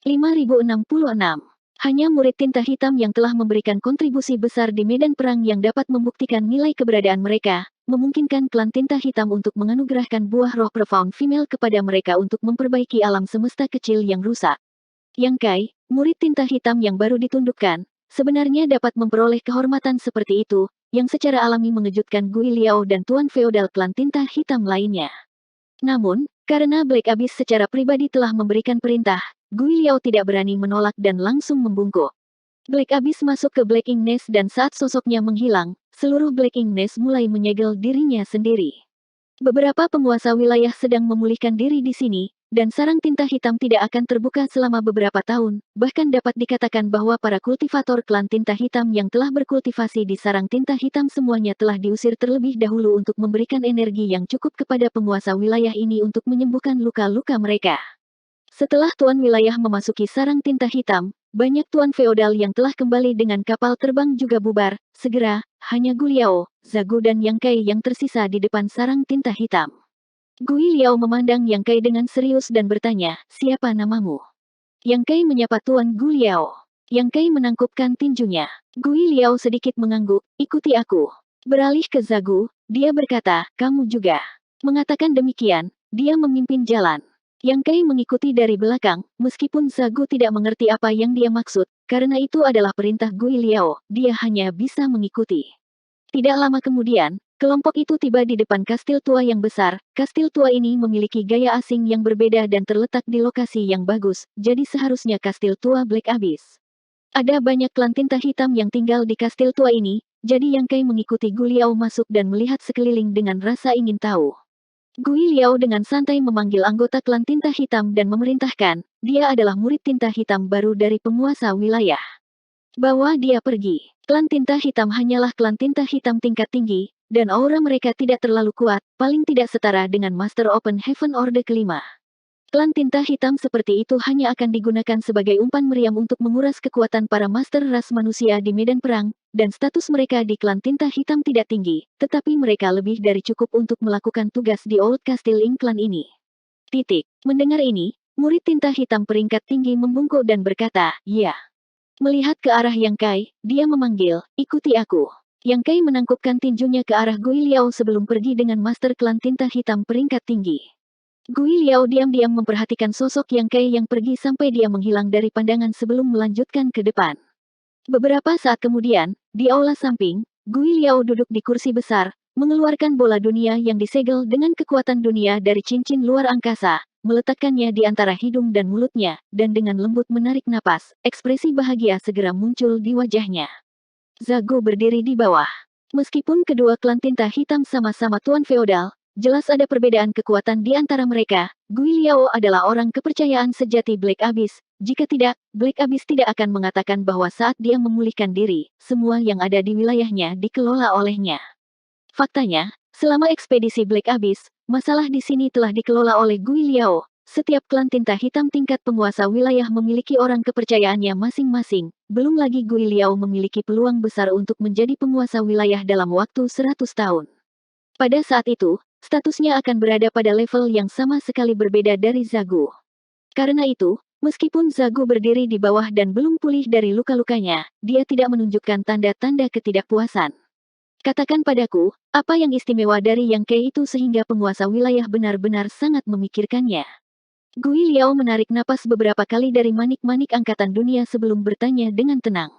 5066. Hanya murid tinta hitam yang telah memberikan kontribusi besar di medan perang yang dapat membuktikan nilai keberadaan mereka, memungkinkan klan tinta hitam untuk menganugerahkan buah roh profound female kepada mereka untuk memperbaiki alam semesta kecil yang rusak. Yang Kai, murid tinta hitam yang baru ditundukkan, sebenarnya dapat memperoleh kehormatan seperti itu, yang secara alami mengejutkan Gui Liao dan Tuan Feodal klan tinta hitam lainnya. Namun, karena Black Abyss secara pribadi telah memberikan perintah, Gui Liao tidak berani menolak dan langsung membungkuk. Black Abyss masuk ke Black Ink Nest dan saat sosoknya menghilang, seluruh Black Ink Nest mulai menyegel dirinya sendiri. Beberapa penguasa wilayah sedang memulihkan diri di sini, dan sarang tinta hitam tidak akan terbuka selama beberapa tahun, bahkan dapat dikatakan bahwa para kultivator klan tinta hitam yang telah berkultivasi di sarang tinta hitam semuanya telah diusir terlebih dahulu untuk memberikan energi yang cukup kepada penguasa wilayah ini untuk menyembuhkan luka-luka mereka. Setelah tuan wilayah memasuki sarang tinta hitam, banyak tuan feodal yang telah kembali dengan kapal terbang juga bubar. Segera, hanya Gui Liao, Zagu dan Yang Kai yang tersisa di depan sarang tinta hitam. Gui Liao memandang Yang Kai dengan serius dan bertanya, "Siapa namamu?" Yang Kai menyapa Tuan Gui Liao. Yang Kai menangkupkan tinjunya. Gui Liao sedikit mengangguk, "Ikuti aku." Beralih ke Zagu, dia berkata, "Kamu juga." Mengatakan demikian, dia memimpin jalan. Yang Kai mengikuti dari belakang, meskipun Zagu tidak mengerti apa yang dia maksud, karena itu adalah perintah Gui Liao, dia hanya bisa mengikuti. Tidak lama kemudian, kelompok itu tiba di depan kastil tua yang besar. Kastil tua ini memiliki gaya asing yang berbeda dan terletak di lokasi yang bagus, jadi seharusnya kastil tua Black Abyss. Ada banyak klan tinta hitam yang tinggal di kastil tua ini, jadi Yang Kai mengikuti Gui Liao masuk dan melihat sekeliling dengan rasa ingin tahu. Gui Liao dengan santai memanggil anggota klan tinta hitam dan memerintahkan, dia adalah murid tinta hitam baru dari penguasa wilayah. Bawa dia pergi. Klan tinta hitam hanyalah klan tinta hitam tingkat tinggi, dan aura mereka tidak terlalu kuat, paling tidak setara dengan Master Open Heaven Orde kelima. Klan tinta hitam seperti itu hanya akan digunakan sebagai umpan meriam untuk menguras kekuatan para master ras manusia di medan perang, dan status mereka di klan tinta hitam tidak tinggi, tetapi mereka lebih dari cukup untuk melakukan tugas di Old Castle Ink Clan ini. Mendengar ini, murid tinta hitam peringkat tinggi membungkuk dan berkata, "Ya." Melihat ke arah Yang Kai, dia memanggil, "Ikuti aku." Yang Kai menangkupkan tinjunya ke arah Gui Liao sebelum pergi dengan master klan tinta hitam peringkat tinggi. Gui Liao diam-diam memperhatikan sosok Yang Kai yang pergi sampai dia menghilang dari pandangan sebelum melanjutkan ke depan. Beberapa saat kemudian, di aula samping, Gui Liao duduk di kursi besar, mengeluarkan bola dunia yang disegel dengan kekuatan dunia dari cincin luar angkasa, meletakkannya di antara hidung dan mulutnya, dan dengan lembut menarik napas, ekspresi bahagia segera muncul di wajahnya. Zagu berdiri di bawah. Meskipun kedua klan tinta hitam sama-sama tuan feodal, jelas ada perbedaan kekuatan di antara mereka. Gui Liao adalah orang kepercayaan sejati Black Abyss. Jika tidak, Black Abyss tidak akan mengatakan bahwa saat dia memulihkan diri, semua yang ada di wilayahnya dikelola olehnya. Faktanya, selama ekspedisi Black Abyss, masalah di sini telah dikelola oleh Gui Liao. Setiap klan tinta hitam tingkat penguasa wilayah memiliki orang kepercayaannya masing-masing. Belum lagi Gui Liao memiliki peluang besar untuk menjadi penguasa wilayah dalam waktu 100 tahun. Pada saat itu, statusnya akan berada pada level yang sama sekali berbeda dari Zagu. Karena itu, meskipun Zagu berdiri di bawah dan belum pulih dari luka-lukanya, dia tidak menunjukkan tanda-tanda ketidakpuasan. Katakan padaku, apa yang istimewa dari Yang Kai itu sehingga penguasa wilayah benar-benar sangat memikirkannya. Gui Liao menarik napas beberapa kali dari manik-manik angkatan dunia sebelum bertanya dengan tenang.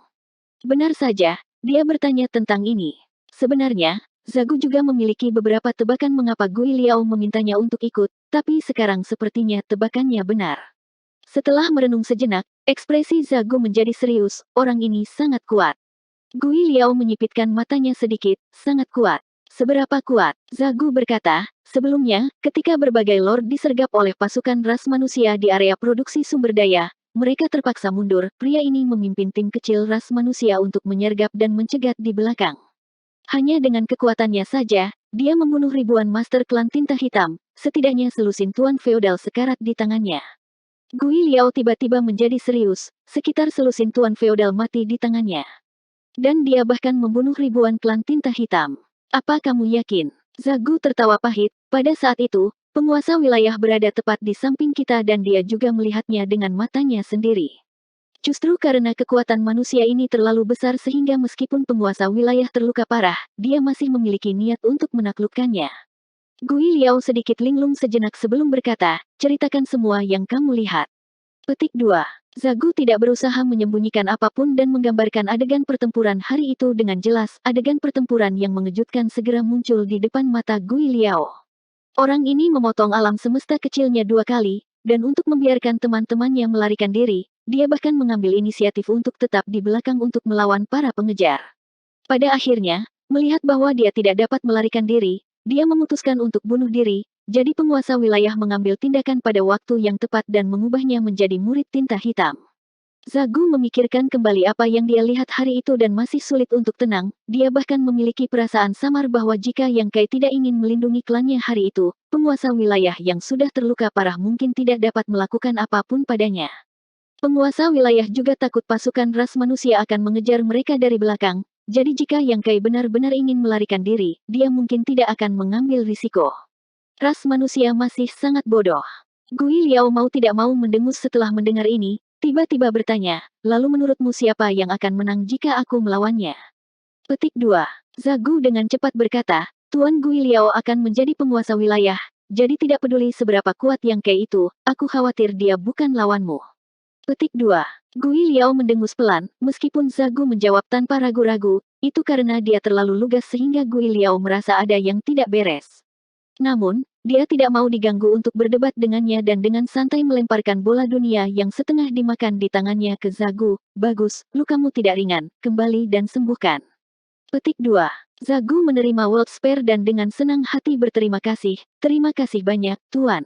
Benar saja, dia bertanya tentang ini. Sebenarnya, Zagu juga memiliki beberapa tebakan mengapa Gui Liao memintanya untuk ikut, tapi sekarang sepertinya tebakannya benar. Setelah merenung sejenak, ekspresi Zagu menjadi serius, orang ini sangat kuat. Gui Liao menyipitkan matanya sedikit, sangat kuat. Seberapa kuat? Zagu berkata, sebelumnya, ketika berbagai lord disergap oleh pasukan ras manusia di area produksi sumber daya, mereka terpaksa mundur. Pria ini memimpin tim kecil ras manusia untuk menyergap dan mencegat di belakang. Hanya dengan kekuatannya saja, dia membunuh ribuan master klan tinta hitam, setidaknya selusin tuan feodal sekarat di tangannya. Gui Liao tiba-tiba menjadi serius, sekitar selusin tuan feodal mati di tangannya. Dan dia bahkan membunuh ribuan klan tinta hitam. Apa kamu yakin? Zagu tertawa pahit. Pada saat itu, Penguasa wilayah berada tepat di samping kita dan dia juga melihatnya dengan matanya sendiri. Justru karena kekuatan manusia ini terlalu besar sehingga meskipun penguasa wilayah terluka parah, dia masih memiliki niat untuk menaklukkannya. Gui Liao sedikit linglung sejenak sebelum berkata, ceritakan semua yang kamu lihat. Petik 2. Zagu tidak berusaha menyembunyikan apapun dan menggambarkan adegan pertempuran hari itu dengan jelas. Adegan pertempuran yang mengejutkan segera muncul di depan mata Gui Liao. Orang ini memotong alam semesta kecilnya 2 kali, dan untuk membiarkan teman-temannya melarikan diri, dia bahkan mengambil inisiatif untuk tetap di belakang untuk melawan para pengejar. Pada akhirnya, melihat bahwa dia tidak dapat melarikan diri, dia memutuskan untuk bunuh diri. Jadi penguasa wilayah mengambil tindakan pada waktu yang tepat dan mengubahnya menjadi murid tinta hitam. Zagu memikirkan kembali apa yang dia lihat hari itu dan masih sulit untuk tenang. Dia bahkan memiliki perasaan samar bahwa jika Yang Kai tidak ingin melindungi klannya hari itu, penguasa wilayah yang sudah terluka parah mungkin tidak dapat melakukan apapun padanya. Penguasa wilayah juga takut pasukan ras manusia akan mengejar mereka dari belakang. Jadi jika Yang Kai benar-benar ingin melarikan diri, dia mungkin tidak akan mengambil risiko. Ras manusia masih sangat bodoh. Gui Liao mau tidak mau mendengus setelah mendengar ini, tiba-tiba bertanya, lalu menurutmu siapa yang akan menang jika aku melawannya? Petik 2. Zagu dengan cepat berkata, Tuan Gui Liao akan menjadi penguasa wilayah, jadi tidak peduli seberapa kuat Yang Kai itu, aku khawatir dia bukan lawanmu. Petik 2. Gui Liao mendengus pelan, meskipun Zagu menjawab tanpa ragu-ragu, itu karena dia terlalu lugas sehingga Gui Liao merasa ada yang tidak beres. Namun, dia tidak mau diganggu untuk berdebat dengannya dan dengan santai melemparkan bola dunia yang setengah dimakan di tangannya ke Zagu. Bagus, lukamu tidak ringan, kembali dan sembuhkan. Petik 2. Zagu menerima World Spare dan dengan senang hati berterima kasih. Terima kasih banyak, Tuan.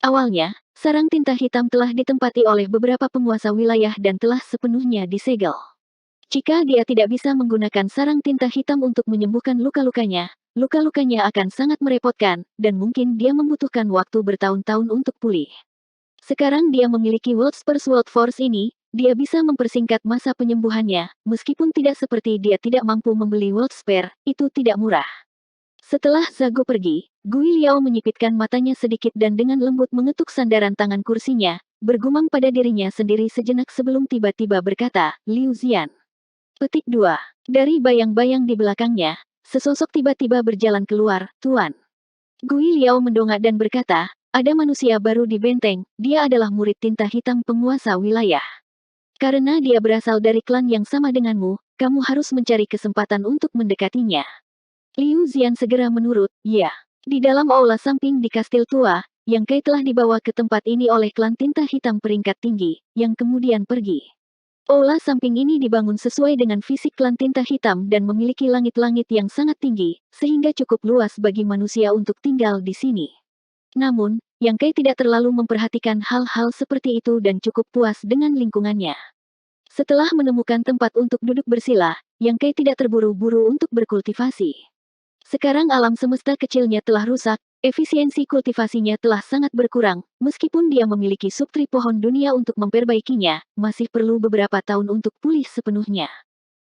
Awalnya, sarang tinta hitam telah ditempati oleh beberapa penguasa wilayah dan telah sepenuhnya disegel. Jika dia tidak bisa menggunakan sarang tinta hitam untuk menyembuhkan luka-lukanya, luka-lukanya akan sangat merepotkan, dan mungkin dia membutuhkan waktu bertahun-tahun untuk pulih. Sekarang dia memiliki World Force ini, dia bisa mempersingkat masa penyembuhannya, meskipun tidak seperti dia tidak mampu membeli World Spare, itu tidak murah. Setelah Zagu pergi, Gui Liao menyipitkan matanya sedikit dan dengan lembut mengetuk sandaran tangan kursinya, bergumam pada dirinya sendiri sejenak sebelum tiba-tiba berkata, Liu Zian. Petik 2. Dari bayang-bayang di belakangnya, sesosok tiba-tiba berjalan keluar, Tuan. Gui Liao mendongak dan berkata, ada manusia baru di benteng, dia adalah murid tinta hitam penguasa wilayah. Karena dia berasal dari klan yang sama denganmu, kamu harus mencari kesempatan untuk mendekatinya. Liu Zian segera menurut, ya. Di dalam aula samping di kastil tua, Yang Kai telah dibawa ke tempat ini oleh klan tinta hitam peringkat tinggi, yang kemudian pergi. Aula samping ini dibangun sesuai dengan fisik klan tinta hitam dan memiliki langit-langit yang sangat tinggi, sehingga cukup luas bagi manusia untuk tinggal di sini. Namun, Yang Kai tidak terlalu memperhatikan hal-hal seperti itu dan cukup puas dengan lingkungannya. Setelah menemukan tempat untuk duduk bersila, Yang Kai tidak terburu-buru untuk berkultivasi. Sekarang alam semesta kecilnya telah rusak, efisiensi kultivasinya telah sangat berkurang, meskipun dia memiliki subtri pohon dunia untuk memperbaikinya, masih perlu beberapa tahun untuk pulih sepenuhnya.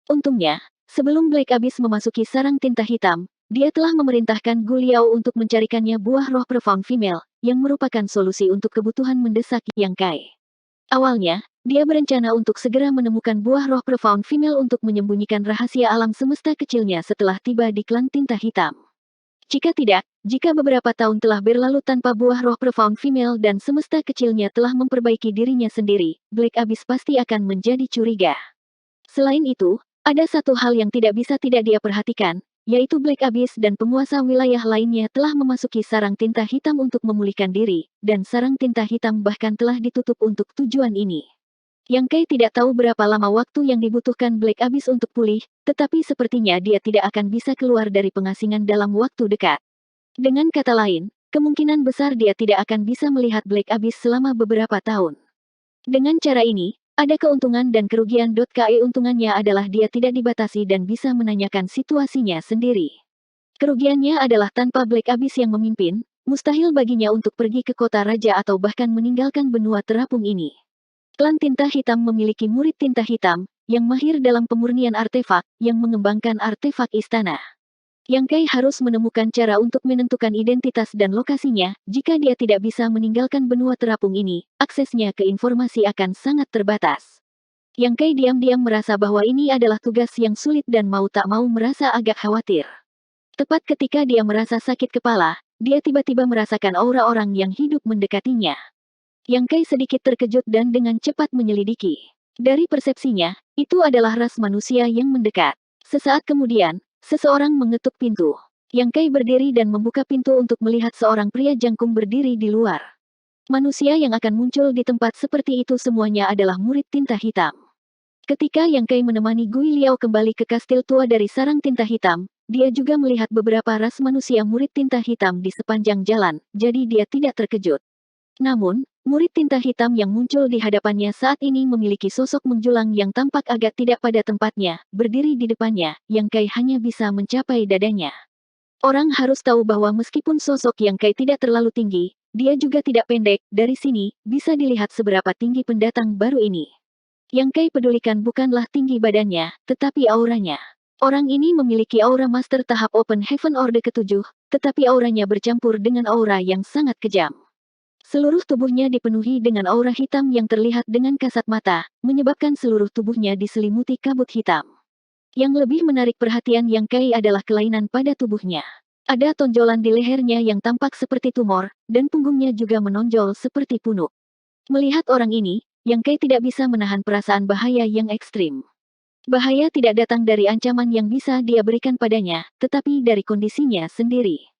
Untungnya, sebelum Black Abyss memasuki sarang tinta hitam, dia telah memerintahkan Gu Liao untuk mencarikannya buah roh Profound Female, yang merupakan solusi untuk kebutuhan mendesak Yang Kai. Awalnya, dia berencana untuk segera menemukan buah roh Profound Female untuk menyembunyikan rahasia alam semesta kecilnya setelah tiba di klan tinta hitam. Jika beberapa tahun telah berlalu tanpa buah roh Profound Female dan semesta kecilnya telah memperbaiki dirinya sendiri, Black Abyss pasti akan menjadi curiga. Selain itu, ada satu hal yang tidak bisa tidak dia perhatikan, yaitu Black Abyss dan penguasa wilayah lainnya telah memasuki sarang tinta hitam untuk memulihkan diri, dan sarang tinta hitam bahkan telah ditutup untuk tujuan ini. Yang Kai tidak tahu berapa lama waktu yang dibutuhkan Black Abyss untuk pulih, tetapi sepertinya dia tidak akan bisa keluar dari pengasingan dalam waktu dekat. Dengan kata lain, kemungkinan besar dia tidak akan bisa melihat Black Abyss selama beberapa tahun. Dengan cara ini, ada keuntungan dan kerugian. Untungannya adalah dia tidak dibatasi dan bisa menanyakan situasinya sendiri. Kerugiannya adalah tanpa Black Abyss yang memimpin, mustahil baginya untuk pergi ke kota raja atau bahkan meninggalkan benua terapung ini. Klan tinta hitam memiliki murid tinta hitam, yang mahir dalam pemurnian artefak, yang mengembangkan artefak istana. Yang Kai harus menemukan cara untuk menentukan identitas dan lokasinya. Jika dia tidak bisa meninggalkan benua terapung ini, aksesnya ke informasi akan sangat terbatas. Yang Kai diam-diam merasa bahwa ini adalah tugas yang sulit dan mau tak mau merasa agak khawatir. Tepat ketika dia merasa sakit kepala, dia tiba-tiba merasakan aura orang yang hidup mendekatinya. Yang Kai sedikit terkejut dan dengan cepat menyelidiki. Dari persepsinya, itu adalah ras manusia yang mendekat. Sesaat kemudian, seseorang mengetuk pintu. Yang Kai berdiri dan membuka pintu untuk melihat seorang pria jangkung berdiri di luar. Manusia yang akan muncul di tempat seperti itu semuanya adalah murid tinta hitam. Ketika Yang Kai menemani Gui Liao kembali ke kastil tua dari sarang tinta hitam, dia juga melihat beberapa ras manusia murid tinta hitam di sepanjang jalan, jadi dia tidak terkejut. Namun, murid tinta hitam yang muncul di hadapannya saat ini memiliki sosok menjulang yang tampak agak tidak pada tempatnya, berdiri di depannya, Yang Kai hanya bisa mencapai dadanya. Orang harus tahu bahwa meskipun sosok Yang Kai tidak terlalu tinggi, dia juga tidak pendek. Dari sini, bisa dilihat seberapa tinggi pendatang baru ini. Yang Kai pedulikan bukanlah tinggi badannya, tetapi auranya. Orang ini memiliki aura master tahap Open Heaven Orde ke-7, tetapi auranya bercampur dengan aura yang sangat kejam. Seluruh tubuhnya dipenuhi dengan aura hitam yang terlihat dengan kasat mata, menyebabkan seluruh tubuhnya diselimuti kabut hitam. Yang lebih menarik perhatian Yang Kai adalah kelainan pada tubuhnya. Ada tonjolan di lehernya yang tampak seperti tumor, dan punggungnya juga menonjol seperti punuk. Melihat orang ini, Yang Kai tidak bisa menahan perasaan bahaya yang ekstrim. Bahaya tidak datang dari ancaman yang bisa dia berikan padanya, tetapi dari kondisinya sendiri.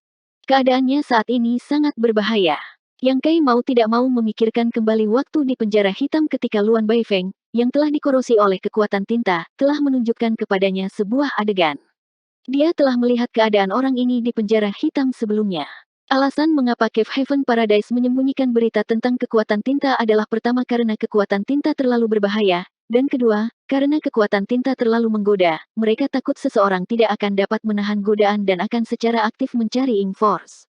Keadaannya saat ini sangat berbahaya. Yang Kai mau tidak mau memikirkan kembali waktu di penjara hitam ketika Luan Baifeng, yang telah dikorosi oleh kekuatan tinta, telah menunjukkan kepadanya sebuah adegan. Dia telah melihat keadaan orang ini di penjara hitam sebelumnya. Alasan mengapa Cave Heaven Paradise menyembunyikan berita tentang kekuatan tinta adalah pertama karena kekuatan tinta terlalu berbahaya, dan kedua, karena kekuatan tinta terlalu menggoda, mereka takut seseorang tidak akan dapat menahan godaan dan akan secara aktif mencari Ink Force.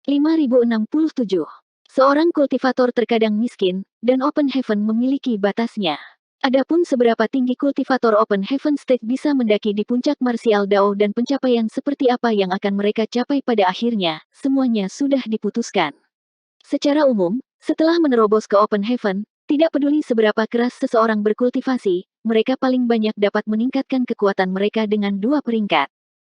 5067. Seorang kultivator terkadang miskin, dan Open Heaven memiliki batasnya. Adapun seberapa tinggi kultivator Open Heaven Stage bisa mendaki di puncak martial Dao dan pencapaian seperti apa yang akan mereka capai pada akhirnya, semuanya sudah diputuskan. Secara umum, setelah menerobos ke Open Heaven, tidak peduli seberapa keras seseorang berkultivasi, mereka paling banyak dapat meningkatkan kekuatan mereka dengan 2 peringkat.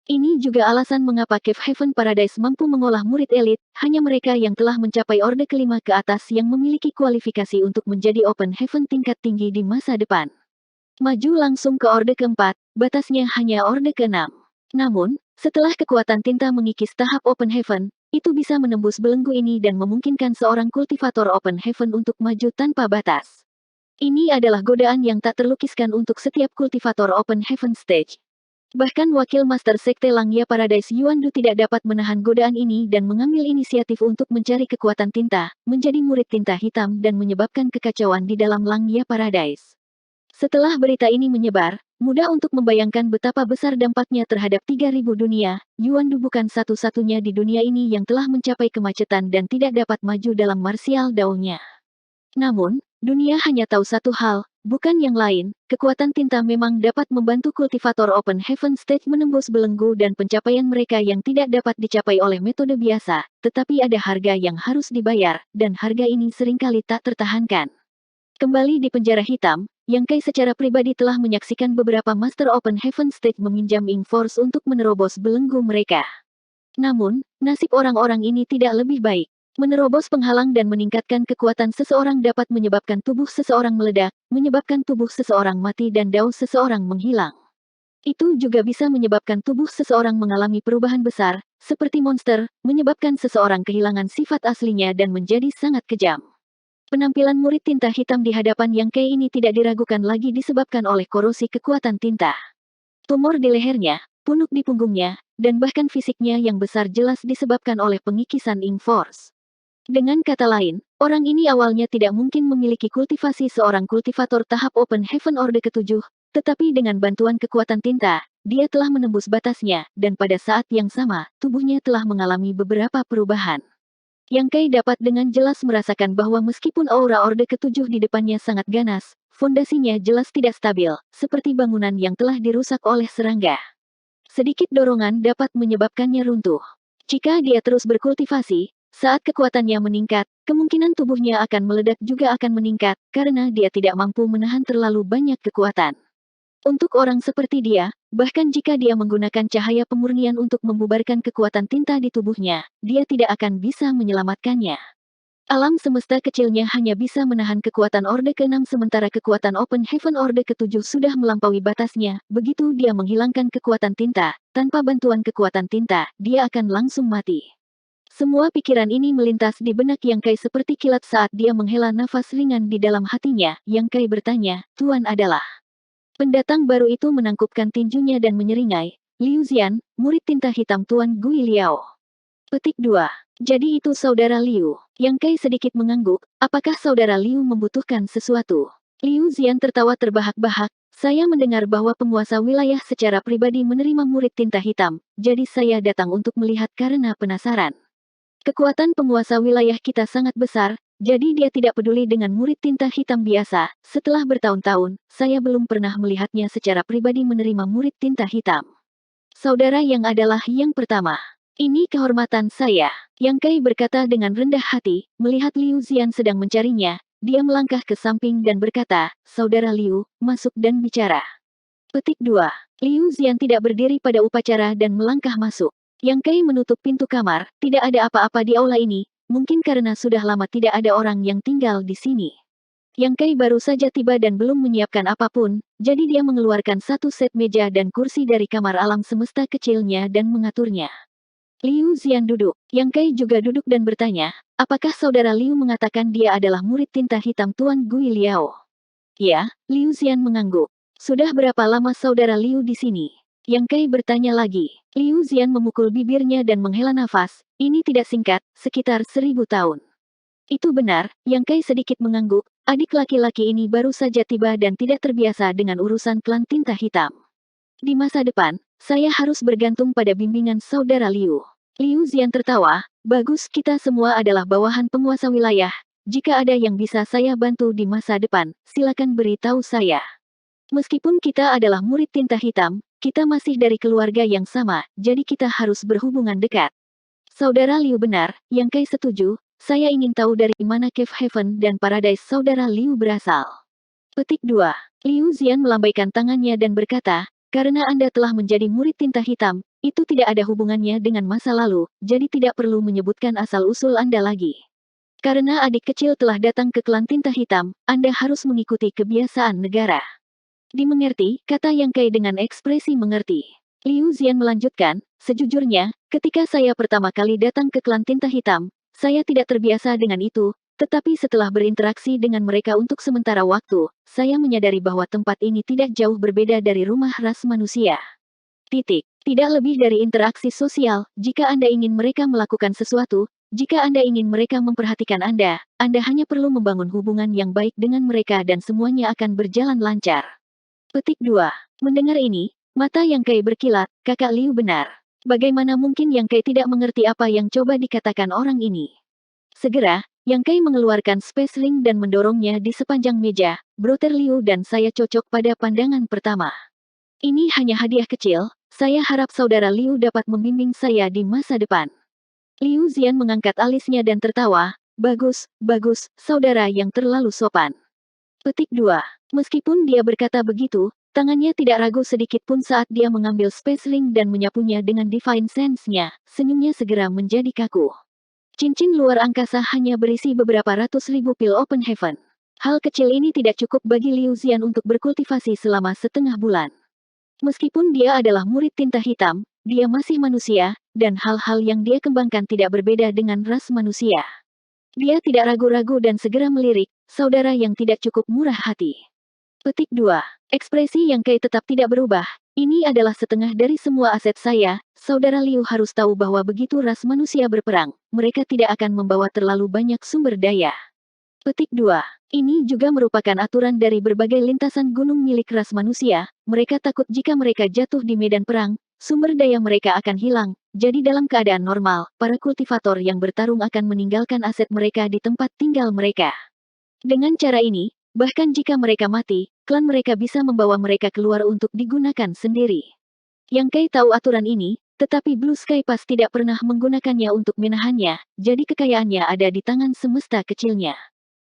Ini juga alasan mengapa Cave Heaven Paradise mampu mengolah murid elit, hanya mereka yang telah mencapai Orde kelima ke atas yang memiliki kualifikasi untuk menjadi Open Heaven tingkat tinggi di masa depan. Maju langsung ke Orde keempat, batasnya hanya Orde keenam. Namun, setelah kekuatan tinta mengikis tahap Open Heaven, itu bisa menembus belenggu ini dan memungkinkan seorang kultivator Open Heaven untuk maju tanpa batas. Ini adalah godaan yang tak terlukiskan untuk setiap kultivator Open Heaven Stage. Bahkan Wakil Master Sekte Langya Paradise Yuandu tidak dapat menahan godaan ini dan mengambil inisiatif untuk mencari kekuatan tinta, menjadi murid tinta hitam dan menyebabkan kekacauan di dalam Langya Paradise. Setelah berita ini menyebar, mudah untuk membayangkan betapa besar dampaknya terhadap 3000 dunia, Yuandu bukan satu-satunya di dunia ini yang telah mencapai kemacetan dan tidak dapat maju dalam martial Dao-nya. Namun, dunia hanya tahu satu hal, bukan yang lain, kekuatan tinta memang dapat membantu kultivator Open Heaven Stage menembus belenggu dan pencapaian mereka yang tidak dapat dicapai oleh metode biasa, tetapi ada harga yang harus dibayar, dan harga ini seringkali tak tertahankan. Kembali di penjara hitam, Yang Kai secara pribadi telah menyaksikan beberapa Master Open Heaven Stage meminjam Ink Force untuk menerobos belenggu mereka. Namun, nasib orang-orang ini tidak lebih baik. Menerobos penghalang dan meningkatkan kekuatan seseorang dapat menyebabkan tubuh seseorang meledak, menyebabkan tubuh seseorang mati dan dao seseorang menghilang. Itu juga bisa menyebabkan tubuh seseorang mengalami perubahan besar, seperti monster, menyebabkan seseorang kehilangan sifat aslinya dan menjadi sangat kejam. Penampilan murid tinta hitam di hadapan Yang Kai ini tidak diragukan lagi disebabkan oleh korosi kekuatan tinta. Tumor di lehernya, punuk di punggungnya, dan bahkan fisiknya yang besar jelas disebabkan oleh pengikisan Ink Force. Dengan kata lain, orang ini awalnya tidak mungkin memiliki kultivasi seorang kultivator tahap Open Heaven Orde ke-7, tetapi dengan bantuan kekuatan tinta, dia telah menembus batasnya, dan pada saat yang sama, tubuhnya telah mengalami beberapa perubahan. Yang Kai dapat dengan jelas merasakan bahwa meskipun aura Orde ke-7 di depannya sangat ganas, fondasinya jelas tidak stabil, seperti bangunan yang telah dirusak oleh serangga. Sedikit dorongan dapat menyebabkannya runtuh. Jika dia terus berkultivasi, saat kekuatannya meningkat, kemungkinan tubuhnya akan meledak juga akan meningkat, karena dia tidak mampu menahan terlalu banyak kekuatan. Untuk orang seperti dia, bahkan jika dia menggunakan cahaya pemurnian untuk membubarkan kekuatan tinta di tubuhnya, dia tidak akan bisa menyelamatkannya. Alam semesta kecilnya hanya bisa menahan kekuatan Orde ke-6 sementara kekuatan Open Heaven Orde ke-7 sudah melampaui batasnya. Begitu dia menghilangkan kekuatan tinta, tanpa bantuan kekuatan tinta, dia akan langsung mati. Semua pikiran ini melintas di benak Yang Kai seperti kilat saat dia menghela nafas ringan di dalam hatinya. Yang Kai bertanya, Tuan adalah. Pendatang baru itu menangkupkan tinjunya dan menyeringai, Liu Xian, murid tinta hitam Tuan Gui Liao. Petik 2. Jadi itu saudara Liu. Yang Kai sedikit mengangguk, apakah saudara Liu membutuhkan sesuatu? Liu Xian tertawa terbahak-bahak, saya mendengar bahwa penguasa wilayah secara pribadi menerima murid tinta hitam, jadi saya datang untuk melihat karena penasaran. Kekuatan penguasa wilayah kita sangat besar, jadi dia tidak peduli dengan murid tinta hitam biasa. Setelah bertahun-tahun, saya belum pernah melihatnya secara pribadi menerima murid tinta hitam. Saudara yang adalah yang pertama. Ini kehormatan saya. Yang Kai berkata dengan rendah hati, melihat Liu Xian sedang mencarinya, dia melangkah ke samping dan berkata, Saudara Liu, masuk dan bicara. Petik 2. Liu Xian tidak berdiri pada upacara dan melangkah masuk. Yang Kai menutup pintu kamar, tidak ada apa-apa di aula ini, mungkin karena sudah lama tidak ada orang yang tinggal di sini. Yang Kai baru saja tiba dan belum menyiapkan apapun, jadi dia mengeluarkan satu set meja dan kursi dari kamar alam semesta kecilnya dan mengaturnya. Liu Xian duduk. Yang Kai juga duduk dan bertanya, apakah saudara Liu mengatakan dia adalah murid tinta hitam Tuan Gui Liao? Ya, Liu Xian mengangguk. Sudah berapa lama saudara Liu di sini? Yang Kai bertanya lagi. Liu Xian memukul bibirnya dan menghela nafas, ini tidak singkat, sekitar 1000 tahun. Itu benar, Yang Kai sedikit mengangguk, adik laki-laki ini baru saja tiba dan tidak terbiasa dengan urusan klan tinta hitam. Di masa depan, saya harus bergantung pada bimbingan saudara Liu. Liu Xian tertawa, bagus kita semua adalah bawahan penguasa wilayah. Jika ada yang bisa saya bantu di masa depan, silakan beritahu saya. Meskipun kita adalah murid tinta hitam, kita masih dari keluarga yang sama, jadi kita harus berhubungan dekat. Saudara Liu benar, Yang Kai setuju, saya ingin tahu dari mana Cave Heaven dan Paradise saudara Liu berasal. Petik 2. Liu Xian melambaikan tangannya dan berkata, karena Anda telah menjadi murid tinta hitam, itu tidak ada hubungannya dengan masa lalu, jadi tidak perlu menyebutkan asal-usul Anda lagi. Karena adik kecil telah datang ke klan tinta hitam, Anda harus mengikuti kebiasaan negara. Dimengerti, kata Yang Kai dengan ekspresi mengerti. Liu Xian melanjutkan, sejujurnya, ketika saya pertama kali datang ke klan tinta hitam, saya tidak terbiasa dengan itu, tetapi setelah berinteraksi dengan mereka untuk sementara waktu, saya menyadari bahwa tempat ini tidak jauh berbeda dari rumah ras manusia. Titik. Tidak lebih dari interaksi sosial, jika Anda ingin mereka melakukan sesuatu, jika Anda ingin mereka memperhatikan Anda hanya perlu membangun hubungan yang baik dengan mereka dan semuanya akan berjalan lancar. Petik 2. Mendengar ini, mata Yang Kai berkilat, kakak Liu benar. Bagaimana mungkin Yang Kai tidak mengerti apa yang coba dikatakan orang ini? Segera, Yang Kai mengeluarkan space ring dan mendorongnya di sepanjang meja. Brother Liu dan saya cocok pada pandangan pertama. Ini hanya hadiah kecil, saya harap saudara Liu dapat membimbing saya di masa depan. Liu Xian mengangkat alisnya dan tertawa, bagus, bagus, saudara yang terlalu sopan. Petik 2. Meskipun dia berkata begitu, tangannya tidak ragu sedikit pun saat dia mengambil space ring dan menyapunya dengan divine sense-nya, senyumnya segera menjadi kaku. Cincin luar angkasa hanya berisi beberapa ratus ribu pil Open Heaven. Hal kecil ini tidak cukup bagi Liu Xian untuk berkultivasi selama setengah bulan. Meskipun dia adalah murid tinta hitam, dia masih manusia, dan hal-hal yang dia kembangkan tidak berbeda dengan ras manusia. Dia tidak ragu-ragu dan segera melirik, saudara yang tidak cukup murah hati. Petik 2. Ekspresi Yang Kai tetap tidak berubah. Ini adalah setengah dari semua aset saya, saudara Liu harus tahu bahwa begitu ras manusia berperang, mereka tidak akan membawa terlalu banyak sumber daya. Petik 2. Ini juga merupakan aturan dari berbagai lintasan gunung milik ras manusia, mereka takut jika mereka jatuh di medan perang, sumber daya mereka akan hilang, jadi dalam keadaan normal, para kultivator yang bertarung akan meninggalkan aset mereka di tempat tinggal mereka. Dengan cara ini, bahkan jika mereka mati, klan mereka bisa membawa mereka keluar untuk digunakan sendiri. Yang Kai tahu aturan ini, tetapi Blue Sky Pass tidak pernah menggunakannya untuk menahannya, jadi kekayaannya ada di tangan semesta kecilnya.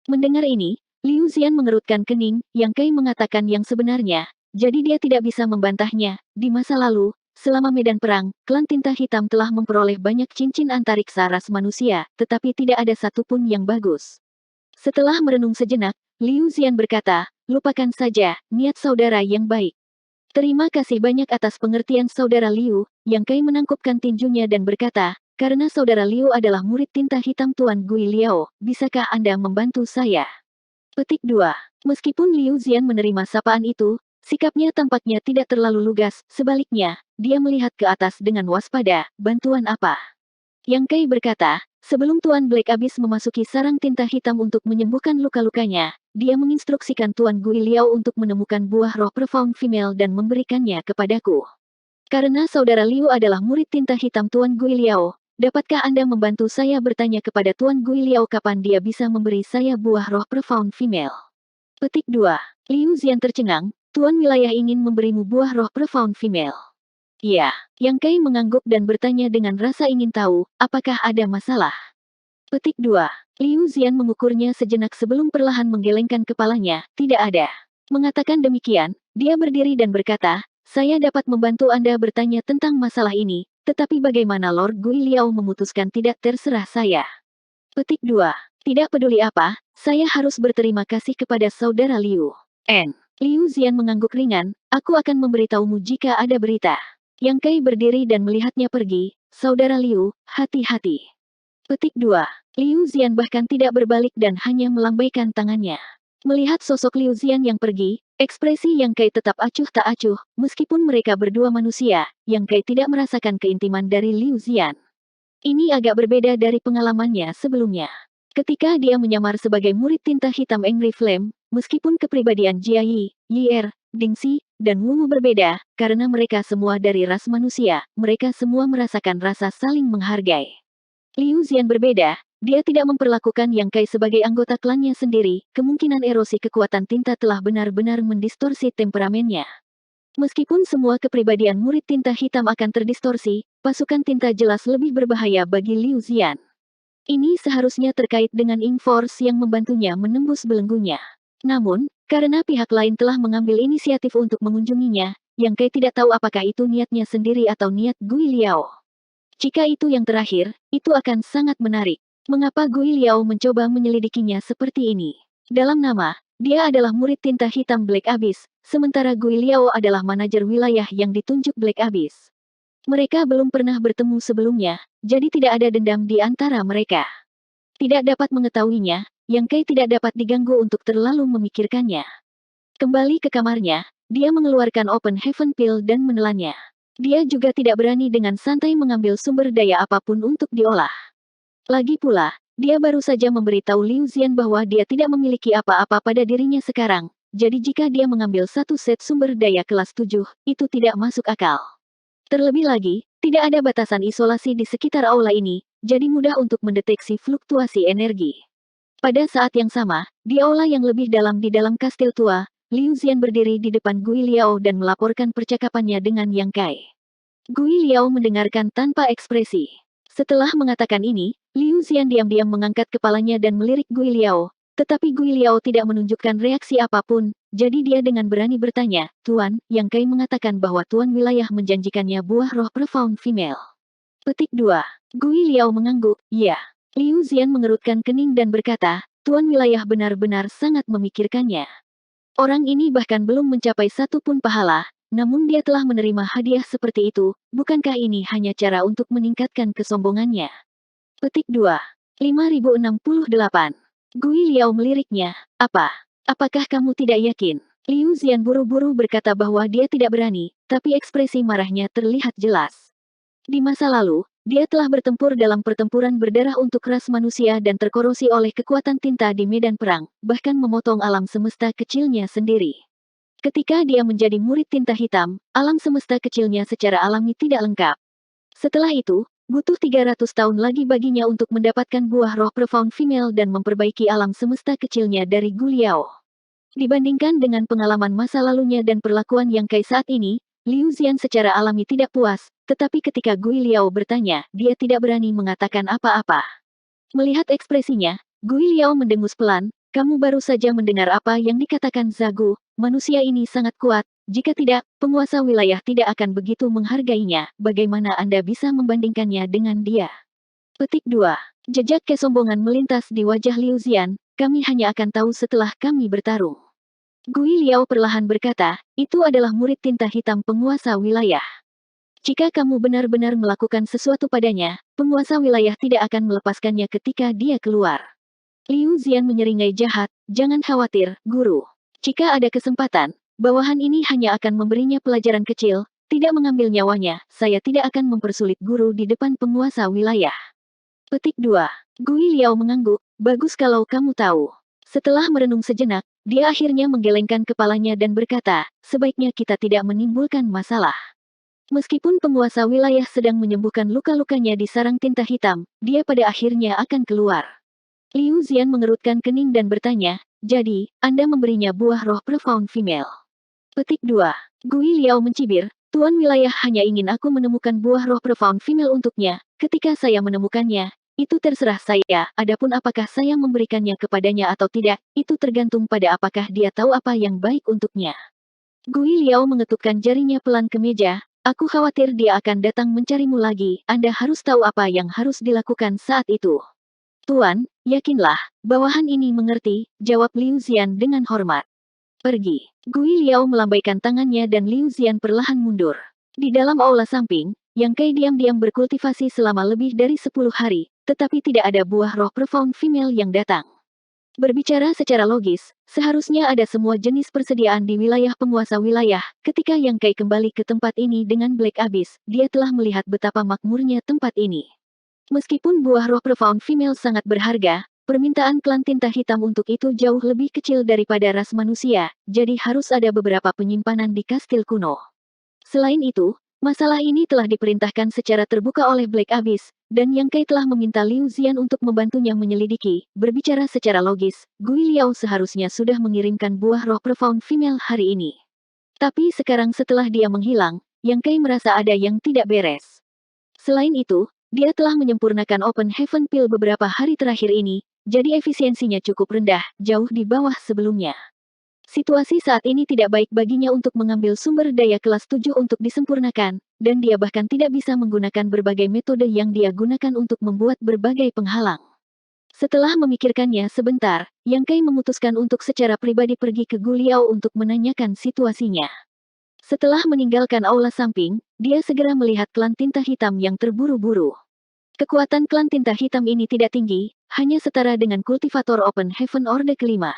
Mendengar ini, Liu Xian mengerutkan kening, Yang Kai mengatakan yang sebenarnya, jadi dia tidak bisa membantahnya. Di masa lalu, selama medan perang, klan tinta hitam telah memperoleh banyak cincin antariksa ras manusia, tetapi tidak ada satupun yang bagus. Setelah merenung sejenak, Liu Xian berkata, lupakan saja, niat saudara yang baik. Terima kasih banyak atas pengertian saudara Liu, Yang Kai menangkupkan tinjunya dan berkata, karena saudara Liu adalah murid tinta hitam Tuan Gui Liao, bisakah Anda membantu saya? Petik 2. Meskipun Liu Xian menerima sapaan itu, sikapnya tampaknya tidak terlalu lugas, sebaliknya, dia melihat ke atas dengan waspada, bantuan apa? Yang Kai berkata, sebelum Tuan Black Abyss memasuki sarang tinta hitam untuk menyembuhkan luka-lukanya, dia menginstruksikan Tuan Gui Liao untuk menemukan buah roh profound female dan memberikannya kepadaku. Karena saudara Liu adalah murid tinta hitam Tuan Gui Liao, dapatkah Anda membantu saya bertanya kepada Tuan Gui Liao kapan dia bisa memberi saya buah roh profound female? Petik 2. Liu Xian tercengang, Tuan Wilayah ingin memberimu buah roh profound female. Ya, Yang Kai mengangguk dan bertanya dengan rasa ingin tahu, apakah ada masalah? Petik 2. Liu Xian mengukurnya sejenak sebelum perlahan menggelengkan kepalanya, tidak ada. Mengatakan demikian, dia berdiri dan berkata, saya dapat membantu Anda bertanya tentang masalah ini, tetapi bagaimana Lord Gui Liao memutuskan tidak terserah saya. Petik 2. Tidak peduli apa, saya harus berterima kasih kepada saudara Liu. Liu Xian mengangguk ringan, aku akan memberitahumu jika ada berita. Yang Kai berdiri dan melihatnya pergi, saudara Liu, hati-hati. Petik 2. Liu Xian bahkan tidak berbalik dan hanya melambaikan tangannya. Melihat sosok Liu Xian yang pergi, ekspresi Yang Kai tetap acuh tak acuh, meskipun mereka berdua manusia, Yang Kai tidak merasakan keintiman dari Liu Xian. Ini agak berbeda dari pengalamannya sebelumnya. Ketika dia menyamar sebagai murid tinta hitam Angry Flame, meskipun kepribadian Jia Yi, Yi Dingxi, dan Wu berbeda, karena mereka semua dari ras manusia, mereka semua merasakan rasa saling menghargai. Liu Xian berbeda, dia tidak memperlakukan Yang Kai sebagai anggota klannya sendiri, kemungkinan erosi kekuatan tinta telah benar-benar mendistorsi temperamennya. Meskipun semua kepribadian murid tinta hitam akan terdistorsi, pasukan tinta jelas lebih berbahaya bagi Liu Xian. Ini seharusnya terkait dengan Ink Force yang membantunya menembus belenggunya. Namun, karena pihak lain telah mengambil inisiatif untuk mengunjunginya, Yang Kai tidak tahu apakah itu niatnya sendiri atau niat Gui Liao. Jika itu yang terakhir, itu akan sangat menarik. Mengapa Gui Liao mencoba menyelidikinya seperti ini? Dalam nama, dia adalah murid tinta hitam Black Abyss, sementara Gui Liao adalah manajer wilayah yang ditunjuk Black Abyss. Mereka belum pernah bertemu sebelumnya, jadi tidak ada dendam di antara mereka. Tidak dapat mengetahuinya, Yang Kai tidak dapat diganggu untuk terlalu memikirkannya. Kembali ke kamarnya, dia mengeluarkan Open Heaven Pill dan menelannya. Dia juga tidak berani dengan santai mengambil sumber daya apapun untuk diolah. Lagi pula, dia baru saja memberitahu Liu Xian bahwa dia tidak memiliki apa-apa pada dirinya sekarang, jadi jika dia mengambil satu set sumber daya kelas 7, itu tidak masuk akal. Terlebih lagi, tidak ada batasan isolasi di sekitar aula ini, jadi mudah untuk mendeteksi fluktuasi energi. Pada saat yang sama, di aula yang lebih dalam di dalam kastil tua, Liu Xian berdiri di depan Gui Liao dan melaporkan percakapannya dengan Yang Kai. Gui Liao mendengarkan tanpa ekspresi. Setelah mengatakan ini, Liu Xian diam-diam mengangkat kepalanya dan melirik Gui Liao, tetapi Gui Liao tidak menunjukkan reaksi apapun, jadi dia dengan berani bertanya, Tuan, Yang Kai mengatakan bahwa Tuan Wilayah menjanjikannya buah roh profound female. Petik 2. Gui Liao mengangguk, ya. Liu Xian mengerutkan kening dan berkata, Tuan Wilayah benar-benar sangat memikirkannya. Orang ini bahkan belum mencapai satu pun pahala, namun dia telah menerima hadiah seperti itu, bukankah ini hanya cara untuk meningkatkan kesombongannya? Petik 2. 5068. Gui Liao meliriknya, apa? Apakah kamu tidak yakin? Liu Xian buru-buru berkata bahwa dia tidak berani, tapi ekspresi marahnya terlihat jelas. Di masa lalu, dia telah bertempur dalam pertempuran berdarah untuk ras manusia dan terkorosi oleh kekuatan tinta di medan perang, bahkan memotong alam semesta kecilnya sendiri. Ketika dia menjadi murid tinta hitam, alam semesta kecilnya secara alami tidak lengkap. Setelah itu, butuh 300 tahun lagi baginya untuk mendapatkan buah roh profound female dan memperbaiki alam semesta kecilnya dari Gui Liao. Dibandingkan dengan pengalaman masa lalunya dan perlakuan Yang Kai saat ini, Liu Zian secara alami tidak puas, tetapi ketika Gui Liao bertanya, dia tidak berani mengatakan apa-apa. Melihat ekspresinya, Gui Liao mendengus pelan, kamu baru saja mendengar apa yang dikatakan Zagu, manusia ini sangat kuat, jika tidak, penguasa wilayah tidak akan begitu menghargainya, bagaimana Anda bisa membandingkannya dengan dia? Petik 2. Jejak kesombongan melintas di wajah Liu Zian, kami hanya akan tahu setelah kami bertarung. Gui Liao perlahan berkata, itu adalah murid tinta hitam penguasa wilayah. Jika kamu benar-benar melakukan sesuatu padanya, penguasa wilayah tidak akan melepaskannya ketika dia keluar. Liu Zian menyeringai jahat, jangan khawatir, guru. Jika ada kesempatan, bawahan ini hanya akan memberinya pelajaran kecil, tidak mengambil nyawanya, saya tidak akan mempersulit guru di depan penguasa wilayah. Petik 2. Gui Liao mengangguk, bagus kalau kamu tahu. Setelah merenung sejenak, dia akhirnya menggelengkan kepalanya dan berkata, sebaiknya kita tidak menimbulkan masalah. Meskipun penguasa wilayah sedang menyembuhkan luka-lukanya di sarang tinta hitam, dia pada akhirnya akan keluar. Liu Zian mengerutkan kening dan bertanya, jadi, Anda memberinya buah roh profound female. Petik 2. Gui Liao mencibir, Tuan wilayah hanya ingin aku menemukan buah roh profound female untuknya, ketika saya menemukannya, itu terserah saya, adapun apakah saya memberikannya kepadanya atau tidak, itu tergantung pada apakah dia tahu apa yang baik untuknya. Gui Liao mengetukkan jarinya pelan ke meja, aku khawatir dia akan datang mencarimu lagi, Anda harus tahu apa yang harus dilakukan saat itu. Tuan, yakinlah, bawahan ini mengerti, jawab Liu Zian dengan hormat. Pergi. Gui Liao melambaikan tangannya dan Liu Zian perlahan mundur. Di dalam aula samping, Yang Kai diam-diam berkultivasi selama lebih dari 10 hari, tetapi tidak ada buah roh profound female yang datang. Berbicara secara logis, seharusnya ada semua jenis persediaan di wilayah penguasa wilayah. Ketika Yang Kai kembali ke tempat ini dengan Black Abyss, dia telah melihat betapa makmurnya tempat ini. Meskipun buah roh profound female sangat berharga, permintaan klan tinta hitam untuk itu jauh lebih kecil daripada ras manusia, jadi harus ada beberapa penyimpanan di kastil kuno. Selain itu, masalah ini telah diperintahkan secara terbuka oleh Black Abyss, dan Yang Kai telah meminta Liu Zian untuk membantunya menyelidiki. Berbicara secara logis, Gui Liao seharusnya sudah mengirimkan buah roh profound female hari ini. Tapi sekarang setelah dia menghilang, Yang Kai merasa ada yang tidak beres. Selain itu, dia telah menyempurnakan Open Heaven Pill beberapa hari terakhir ini, jadi efisiensinya cukup rendah, jauh di bawah sebelumnya. Situasi saat ini tidak baik baginya untuk mengambil sumber daya kelas 7 untuk disempurnakan, dan dia bahkan tidak bisa menggunakan berbagai metode yang dia gunakan untuk membuat berbagai penghalang. Setelah memikirkannya sebentar, Yang Kai memutuskan untuk secara pribadi pergi ke Gui Liao untuk menanyakan situasinya. Setelah meninggalkan aula samping, dia segera melihat klan tinta hitam yang terburu-buru. Kekuatan klan tinta hitam ini tidak tinggi, hanya setara dengan kultivator Open Heaven Orde kelima.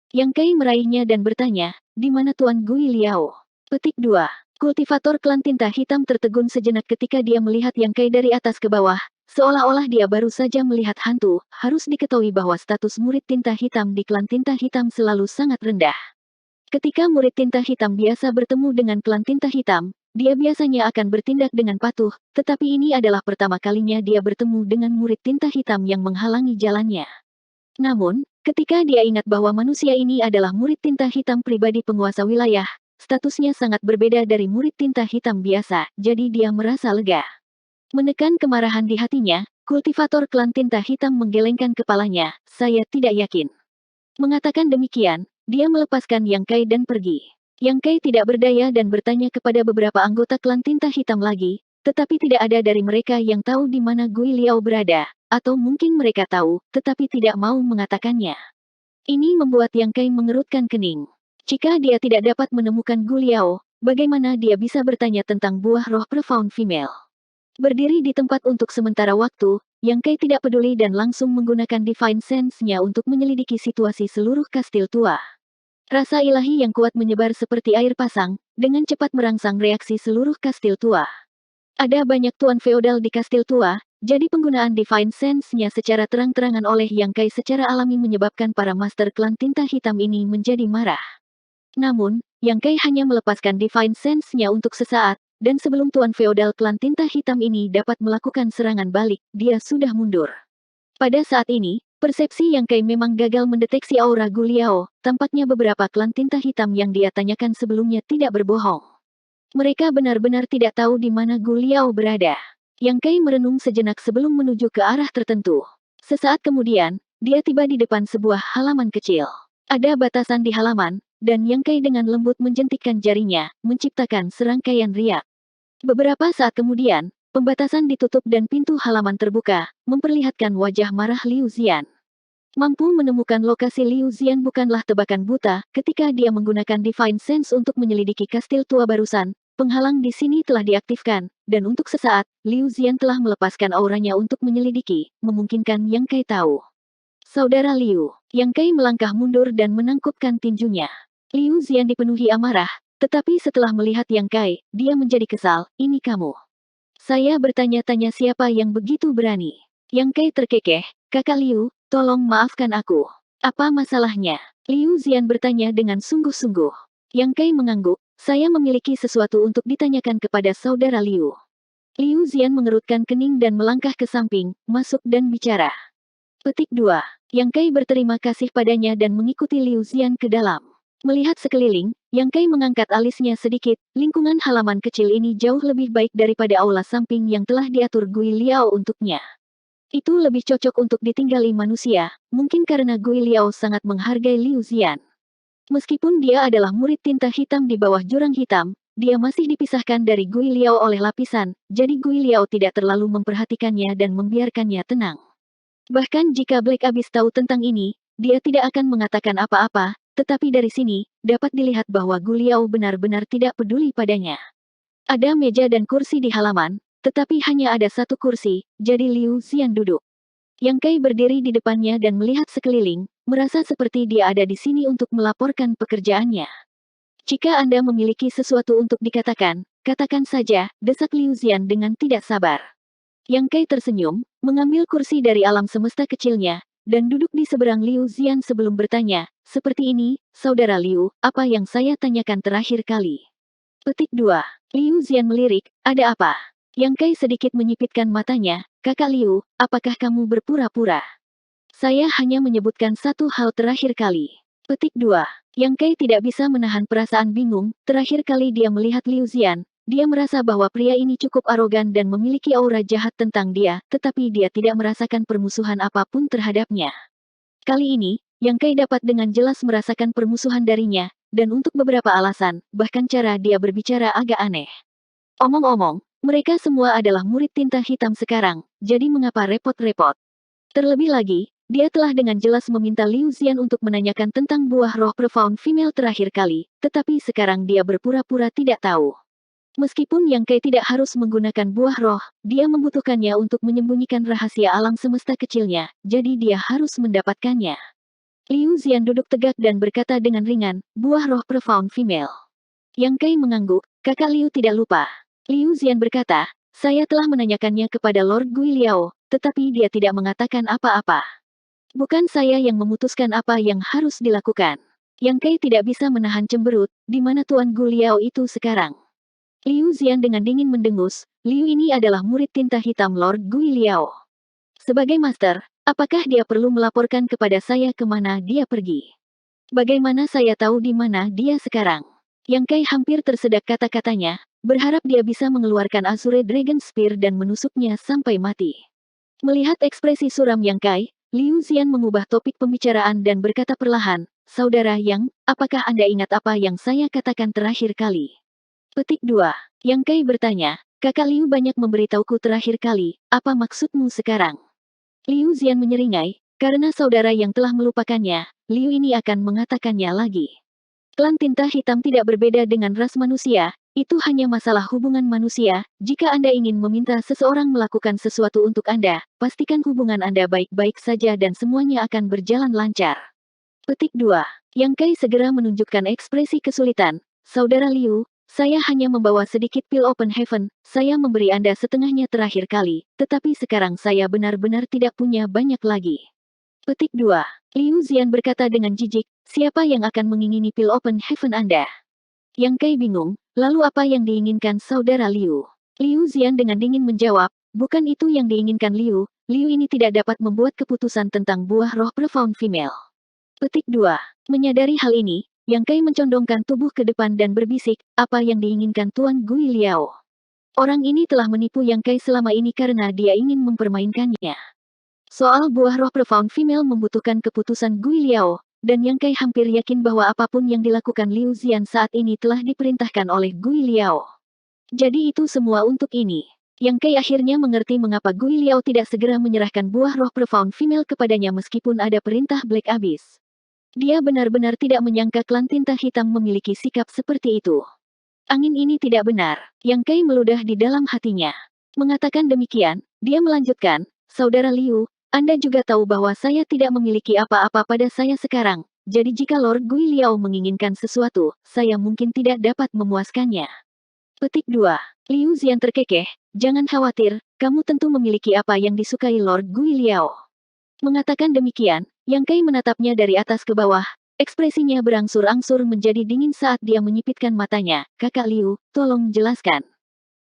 Yang Kai meraihnya dan bertanya, di mana Tuan Gui Liao? Petik 2. Kultivator klan tinta hitam tertegun sejenak ketika dia melihat Yang Kai dari atas ke bawah, seolah-olah dia baru saja melihat hantu. Harus diketahui bahwa status murid tinta hitam di klan tinta hitam selalu sangat rendah. Ketika murid tinta hitam biasa bertemu dengan klan tinta hitam, dia biasanya akan bertindak dengan patuh, tetapi ini adalah pertama kalinya dia bertemu dengan murid tinta hitam yang menghalangi jalannya. Namun, ketika dia ingat bahwa manusia ini adalah murid tinta hitam pribadi penguasa wilayah, statusnya sangat berbeda dari murid tinta hitam biasa, jadi dia merasa lega. Menekan kemarahan di hatinya, kultivator klan tinta hitam menggelengkan kepalanya, saya tidak yakin. Mengatakan demikian, dia melepaskan Yang Kai dan pergi. Yang Kai tidak berdaya dan bertanya kepada beberapa anggota klan tinta hitam lagi, tetapi tidak ada dari mereka yang tahu di mana Gui Liao berada, atau mungkin mereka tahu, tetapi tidak mau mengatakannya. Ini membuat Yang Kai mengerutkan kening. Jika dia tidak dapat menemukan Gui Liao, bagaimana dia bisa bertanya tentang buah roh profound female? Berdiri di tempat untuk sementara waktu, Yang Kai tidak peduli dan langsung menggunakan Divine Sense-nya untuk menyelidiki situasi seluruh kastil tua. Rasa ilahi yang kuat menyebar seperti air pasang, dengan cepat merangsang reaksi seluruh kastil tua. Ada banyak tuan feodal di kastil tua, jadi penggunaan Divine Sense-nya secara terang-terangan oleh Yang Kai secara alami menyebabkan para master klan tinta hitam ini menjadi marah. Namun, Yang Kai hanya melepaskan Divine Sense-nya untuk sesaat, dan sebelum tuan feodal klan tinta hitam ini dapat melakukan serangan balik, dia sudah mundur. Pada saat ini, persepsi Yang Kai memang gagal mendeteksi aura Gui Liao, tampaknya beberapa klan tinta hitam yang dia tanyakan sebelumnya tidak berbohong. Mereka benar-benar tidak tahu di mana Gu Liao berada. Yang Kai merenung sejenak sebelum menuju ke arah tertentu. Sesaat kemudian, dia tiba di depan sebuah halaman kecil. Ada batasan di halaman, dan Yang Kai dengan lembut menjentikkan jarinya, menciptakan serangkaian riak. Beberapa saat kemudian, pembatasan ditutup dan pintu halaman terbuka, memperlihatkan wajah marah Liu Zian. Mampu menemukan lokasi Liu Zian bukanlah tebakan buta, ketika dia menggunakan Divine Sense untuk menyelidiki kastil tua barusan. Penghalang di sini telah diaktifkan, dan untuk sesaat, Liu Zian telah melepaskan auranya untuk menyelidiki, memungkinkan Yang Kai tahu. Saudara Liu, Yang Kai melangkah mundur dan menangkupkan tinjunya. Liu Zian dipenuhi amarah, tetapi setelah melihat Yang Kai, dia menjadi kesal, ini kamu. Saya bertanya-tanya siapa yang begitu berani. Yang Kai terkekeh, Kakak Liu, tolong maafkan aku. Apa masalahnya? Liu Zian bertanya dengan sungguh-sungguh. Yang Kai mengangguk, saya memiliki sesuatu untuk ditanyakan kepada saudara Liu. Liu Zian mengerutkan kening dan melangkah ke samping, masuk dan bicara. Petik 2. Yang Kai berterima kasih padanya dan mengikuti Liu Zian ke dalam. Melihat sekeliling, Yang Kai mengangkat alisnya sedikit, lingkungan halaman kecil ini jauh lebih baik daripada aula samping yang telah diatur Gui Liao untuknya. Itu lebih cocok untuk ditinggali manusia, mungkin karena Gui Liao sangat menghargai Liu Zian. Meskipun dia adalah murid tinta hitam di bawah jurang hitam, dia masih dipisahkan dari Gui Liao oleh lapisan, jadi Gui Liao tidak terlalu memperhatikannya dan membiarkannya tenang. Bahkan jika Black Abyss tahu tentang ini, dia tidak akan mengatakan apa-apa, tetapi dari sini, dapat dilihat bahwa Gui Liao benar-benar tidak peduli padanya. Ada meja dan kursi di halaman, tetapi hanya ada satu kursi, jadi Liu Zian duduk. Yang Kai berdiri di depannya dan melihat sekeliling, merasa seperti dia ada di sini untuk melaporkan pekerjaannya. Jika Anda memiliki sesuatu untuk dikatakan, katakan saja, desak Liu Zian dengan tidak sabar. Yang Kai tersenyum, mengambil kursi dari alam semesta kecilnya, dan duduk di seberang Liu Zian sebelum bertanya, seperti ini, Saudara Liu, apa yang saya tanyakan terakhir kali? Petik 2. Liu Zian melirik, ada apa? Yang Kai sedikit menyipitkan matanya, Kakak Liu, apakah kamu berpura-pura? Saya hanya menyebutkan satu hal terakhir kali. Petik 2. Yang Kai tidak bisa menahan perasaan bingung, terakhir kali dia melihat Liu Zian, dia merasa bahwa pria ini cukup arogan dan memiliki aura jahat tentang dia, tetapi dia tidak merasakan permusuhan apapun terhadapnya. Kali ini, Yang Kai dapat dengan jelas merasakan permusuhan darinya, dan untuk beberapa alasan, bahkan cara dia berbicara agak aneh. Omong-omong, mereka semua adalah murid tinta hitam sekarang, jadi mengapa repot-repot? Terlebih lagi, dia telah dengan jelas meminta Liu Zian untuk menanyakan tentang buah roh profound female terakhir kali, tetapi sekarang dia berpura-pura tidak tahu. Meskipun Yang Kai tidak harus menggunakan buah roh, dia membutuhkannya untuk menyembunyikan rahasia alam semesta kecilnya, jadi dia harus mendapatkannya. Liu Zian duduk tegak dan berkata dengan ringan, buah roh profound female. Yang Kai mengangguk, Kakak Liu tidak lupa. Liu Zian berkata, saya telah menanyakannya kepada Lord Gui Liao, tetapi dia tidak mengatakan apa-apa. Bukan saya yang memutuskan apa yang harus dilakukan. Yang Kai tidak bisa menahan cemberut, di mana Tuan Gui Liao itu sekarang. Liu Zian dengan dingin mendengus, Liu ini adalah murid tinta hitam Lord Gui Liao. Sebagai master, apakah dia perlu melaporkan kepada saya kemana dia pergi? Bagaimana saya tahu di mana dia sekarang? Yang Kai hampir tersedak kata-katanya, berharap dia bisa mengeluarkan Azure Dragon Spear dan menusuknya sampai mati. Melihat ekspresi suram Yang Kai, Liu Zian mengubah topik pembicaraan dan berkata perlahan, Saudara Yang, apakah Anda ingat apa yang saya katakan terakhir kali? Petik 2. Yang Kai bertanya, Kakak Liu banyak memberitahuku terakhir kali, apa maksudmu sekarang? Liu Zian menyeringai, karena saudara yang telah melupakannya, Liu ini akan mengatakannya lagi. Klan tinta hitam tidak berbeda dengan ras manusia, itu hanya masalah hubungan manusia. Jika Anda ingin meminta seseorang melakukan sesuatu untuk Anda, pastikan hubungan Anda baik-baik saja dan semuanya akan berjalan lancar. Petik 2. Yang Kai segera menunjukkan ekspresi kesulitan. Saudara Liu, saya hanya membawa sedikit pil Open Heaven, saya memberi Anda setengahnya terakhir kali, tetapi sekarang saya benar-benar tidak punya banyak lagi. Petik 2. Liu Zian berkata dengan jijik, siapa yang akan mengingini pil Open Heaven Anda? Yang Kai bingung, lalu apa yang diinginkan saudara Liu? Liu Zian dengan dingin menjawab, bukan itu yang diinginkan Liu, Liu ini tidak dapat membuat keputusan tentang buah roh profound female. Petik 2. Menyadari hal ini, Yang Kai mencondongkan tubuh ke depan dan berbisik, apa yang diinginkan Tuan Gui Liao? Orang ini telah menipu Yang Kai selama ini karena dia ingin mempermainkannya. Soal buah roh profound female membutuhkan keputusan Gui Liao, dan Yang Kai hampir yakin bahwa apapun yang dilakukan Liu Zian saat ini telah diperintahkan oleh Gui Liao. Jadi itu semua untuk ini. Yang Kai akhirnya mengerti mengapa Gui Liao tidak segera menyerahkan buah roh profound female kepadanya meskipun ada perintah Black Abyss. Dia benar-benar tidak menyangka klan tinta hitam memiliki sikap seperti itu. Angin ini tidak benar. Yang Kai meludah di dalam hatinya. Mengatakan demikian, dia melanjutkan, Saudara Liu, Anda juga tahu bahwa saya tidak memiliki apa-apa pada saya sekarang. Jadi jika Lord Gui Liao menginginkan sesuatu, saya mungkin tidak dapat memuaskannya. Petik 2. Liu Zian terkekeh, jangan khawatir, kamu tentu memiliki apa yang disukai Lord Gui Liao. Mengatakan demikian, Yang Kai menatapnya dari atas ke bawah, ekspresinya berangsur-angsur menjadi dingin saat dia menyipitkan matanya. Kakak Liu, tolong jelaskan.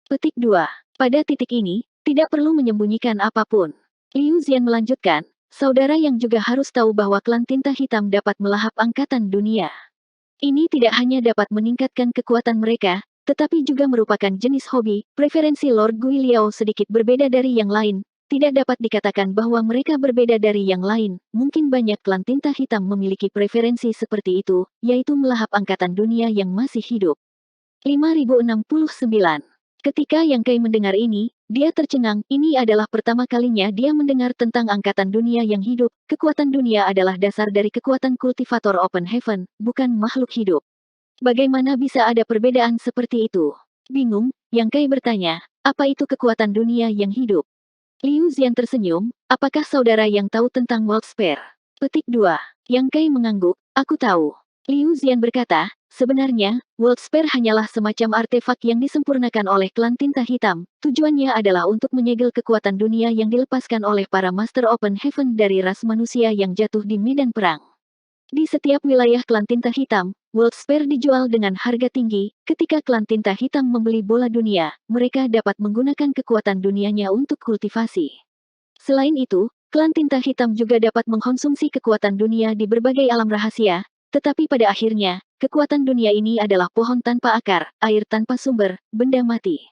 Petik 2. Pada titik ini, tidak perlu menyembunyikan apapun. Liu Zian melanjutkan, saudara yang juga harus tahu bahwa klan tinta hitam dapat melahap angkatan dunia. Ini tidak hanya dapat meningkatkan kekuatan mereka, tetapi juga merupakan jenis hobi. Preferensi Lord Gui Liao sedikit berbeda dari yang lain. Tidak dapat dikatakan bahwa mereka berbeda dari yang lain. Mungkin banyak klan tinta hitam memiliki preferensi seperti itu, yaitu melahap angkatan dunia yang masih hidup. 5069. Ketika Yang Kai mendengar ini, dia tercengang. Ini adalah pertama kalinya dia mendengar tentang angkatan dunia yang hidup. Kekuatan dunia adalah dasar dari kekuatan kultivator Open Heaven, bukan makhluk hidup. Bagaimana bisa ada perbedaan seperti itu? Bingung, Yang Kai bertanya, apa itu kekuatan dunia yang hidup? Liu Zian tersenyum, apakah saudara yang tahu tentang World Spare? Petik 2. Yang Kai mengangguk, aku tahu. Liu Zian berkata, sebenarnya, World Spare hanyalah semacam artefak yang disempurnakan oleh klan tinta hitam. Tujuannya adalah untuk menyegel kekuatan dunia yang dilepaskan oleh para Master Open Heaven dari ras manusia yang jatuh di medan perang. Di setiap wilayah klan tinta hitam, World Spare dijual dengan harga tinggi. Ketika klan tinta hitam membeli bola dunia, mereka dapat menggunakan kekuatan dunianya untuk kultivasi. Selain itu, klan tinta hitam juga dapat mengkonsumsi kekuatan dunia di berbagai alam rahasia, tetapi pada akhirnya, kekuatan dunia ini adalah pohon tanpa akar, air tanpa sumber, benda mati.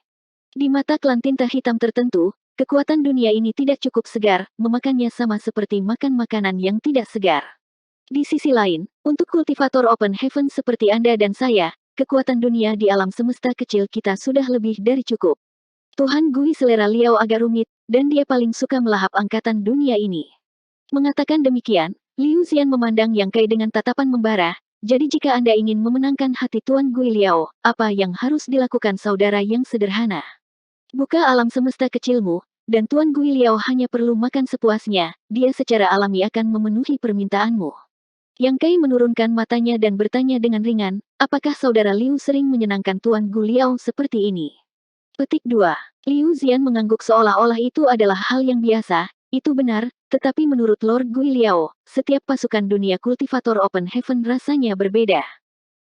Di mata klan tinta hitam tertentu, kekuatan dunia ini tidak cukup segar, memakannya sama seperti makan makanan yang tidak segar. Di sisi lain, untuk kultivator Open Heaven seperti Anda dan saya, kekuatan dunia di alam semesta kecil kita sudah lebih dari cukup. Tuhan Gui selera Liao agak rumit, dan dia paling suka melahap angkatan dunia ini. Mengatakan demikian, Liu Zian memandang Yang Kai dengan tatapan membara, jadi jika Anda ingin memenangkan hati Tuan Gui Liao, apa yang harus dilakukan saudara yang sederhana? Buka alam semesta kecilmu, dan Tuan Gui Liao hanya perlu makan sepuasnya, dia secara alami akan memenuhi permintaanmu. Yang Kai menurunkan matanya dan bertanya dengan ringan, apakah saudara Liu sering menyenangkan Tuan Gui Liao seperti ini? Petik 2. Liu Zian mengangguk seolah-olah itu adalah hal yang biasa, itu benar, tetapi menurut Lord Gui Liao, setiap pasukan dunia kultivator Open Heaven rasanya berbeda.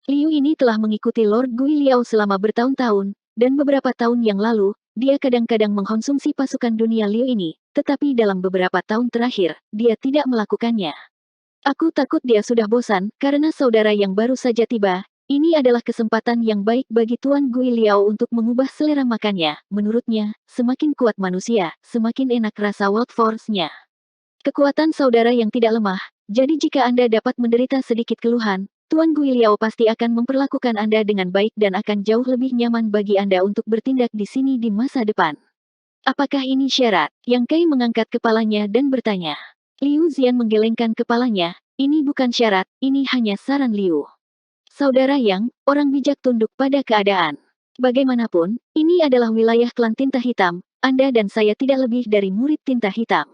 Liu ini telah mengikuti Lord Gui Liao selama bertahun-tahun, dan beberapa tahun yang lalu, dia kadang-kadang mengkonsumsi pasukan dunia Liu ini, tetapi dalam beberapa tahun terakhir, dia tidak melakukannya. Aku takut dia sudah bosan, karena saudara yang baru saja tiba. Ini adalah kesempatan yang baik bagi Tuan Gui Liao untuk mengubah selera makannya. Menurutnya, semakin kuat manusia, semakin enak rasa World Force-nya. Kekuatan saudara yang tidak lemah, jadi jika Anda dapat menderita sedikit keluhan, Tuan Gui Liao pasti akan memperlakukan Anda dengan baik dan akan jauh lebih nyaman bagi Anda untuk bertindak di sini di masa depan. Apakah ini syarat? Yang Kai mengangkat kepalanya dan bertanya. Liu Zian menggelengkan kepalanya, ini bukan syarat, ini hanya saran Liu. Saudara Yang, orang bijak tunduk pada keadaan. Bagaimanapun, ini adalah wilayah klan tinta hitam, Anda dan saya tidak lebih dari murid tinta hitam.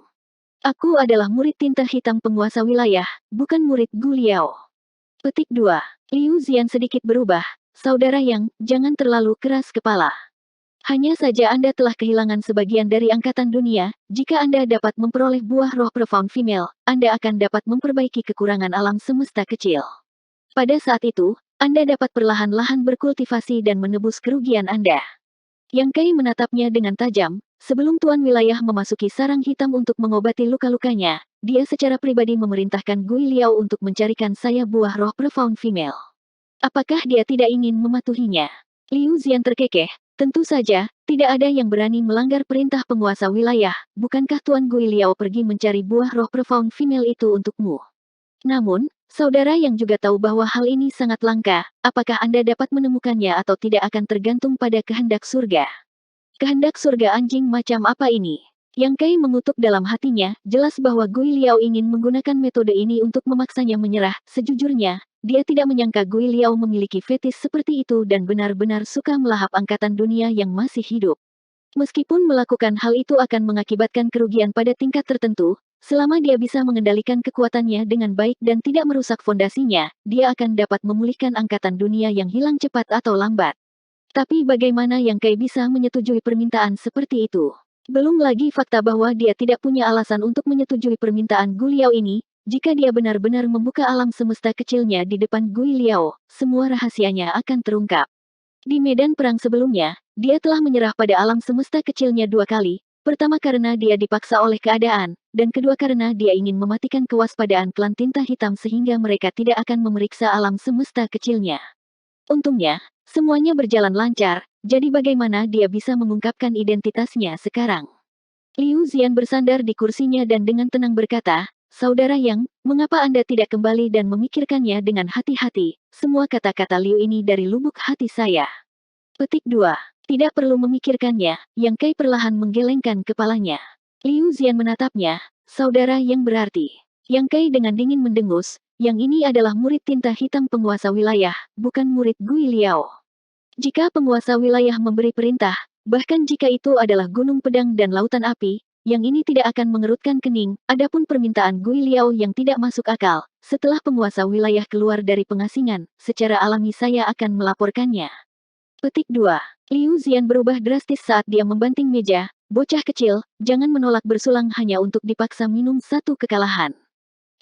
Aku adalah murid tinta hitam penguasa wilayah, bukan murid Gui Liao. Petik 2. Liu Zian sedikit berubah, saudara Yang, jangan terlalu keras kepala. Hanya saja Anda telah kehilangan sebagian dari angkatan dunia, jika Anda dapat memperoleh buah roh profound female, Anda akan dapat memperbaiki kekurangan alam semesta kecil. Pada saat itu, Anda dapat perlahan-lahan berkultivasi dan menebus kerugian Anda. Yang Kai menatapnya dengan tajam, sebelum Tuan Wilayah memasuki sarang hitam untuk mengobati luka-lukanya, dia secara pribadi memerintahkan Gui Liao untuk mencarikan saya buah roh profound female. Apakah dia tidak ingin mematuhinya? Liu Zian terkekeh. Tentu saja, tidak ada yang berani melanggar perintah penguasa wilayah. Bukankah Tuan Gui Liao pergi mencari buah roh profound female itu untukmu? Namun, saudara yang juga tahu bahwa hal ini sangat langka, apakah Anda dapat menemukannya atau tidak akan tergantung pada kehendak surga. Kehendak surga anjing macam apa ini? Yang Kai mengutuk dalam hatinya, jelas bahwa Gui Liao ingin menggunakan metode ini untuk memaksanya menyerah. Sejujurnya, dia tidak menyangka Gui Liao memiliki fetis seperti itu dan benar-benar suka melahap angkatan dunia yang masih hidup. Meskipun melakukan hal itu akan mengakibatkan kerugian pada tingkat tertentu, selama dia bisa mengendalikan kekuatannya dengan baik dan tidak merusak fondasinya, dia akan dapat memulihkan angkatan dunia yang hilang cepat atau lambat. Tapi bagaimana Yang Kai bisa menyetujui permintaan seperti itu? Belum lagi fakta bahwa dia tidak punya alasan untuk menyetujui permintaan Gui Liao ini. Jika dia benar-benar membuka alam semesta kecilnya di depan Gui Liao, semua rahasianya akan terungkap. Di medan perang sebelumnya, dia telah menyerah pada alam semesta kecilnya 2 kali. Pertama karena dia dipaksa oleh keadaan, dan kedua karena dia ingin mematikan kewaspadaan klan tinta hitam sehingga mereka tidak akan memeriksa alam semesta kecilnya. Untungnya, semuanya berjalan lancar, jadi bagaimana dia bisa mengungkapkan identitasnya sekarang? Liu Zian bersandar di kursinya dan dengan tenang berkata, Saudara Yang, mengapa Anda tidak kembali dan memikirkannya dengan hati-hati? Semua kata-kata Liu ini dari lubuk hati saya. Petik 2. Tidak perlu memikirkannya, Yang Kai perlahan menggelengkan kepalanya. Liu Zian menatapnya, Saudara Yang berarti. Yang Kai dengan dingin mendengus, yang ini adalah murid tinta hitam penguasa wilayah, bukan murid Gui Liao. Jika penguasa wilayah memberi perintah, bahkan jika itu adalah gunung pedang dan lautan api, yang ini tidak akan mengerutkan kening. Adapun permintaan Gui Liao yang tidak masuk akal, setelah penguasa wilayah keluar dari pengasingan, secara alami saya akan melaporkannya. Petik 2. Liu Zian berubah drastis saat dia membanting meja, bocah kecil, jangan menolak bersulang hanya untuk dipaksa minum satu kekalahan.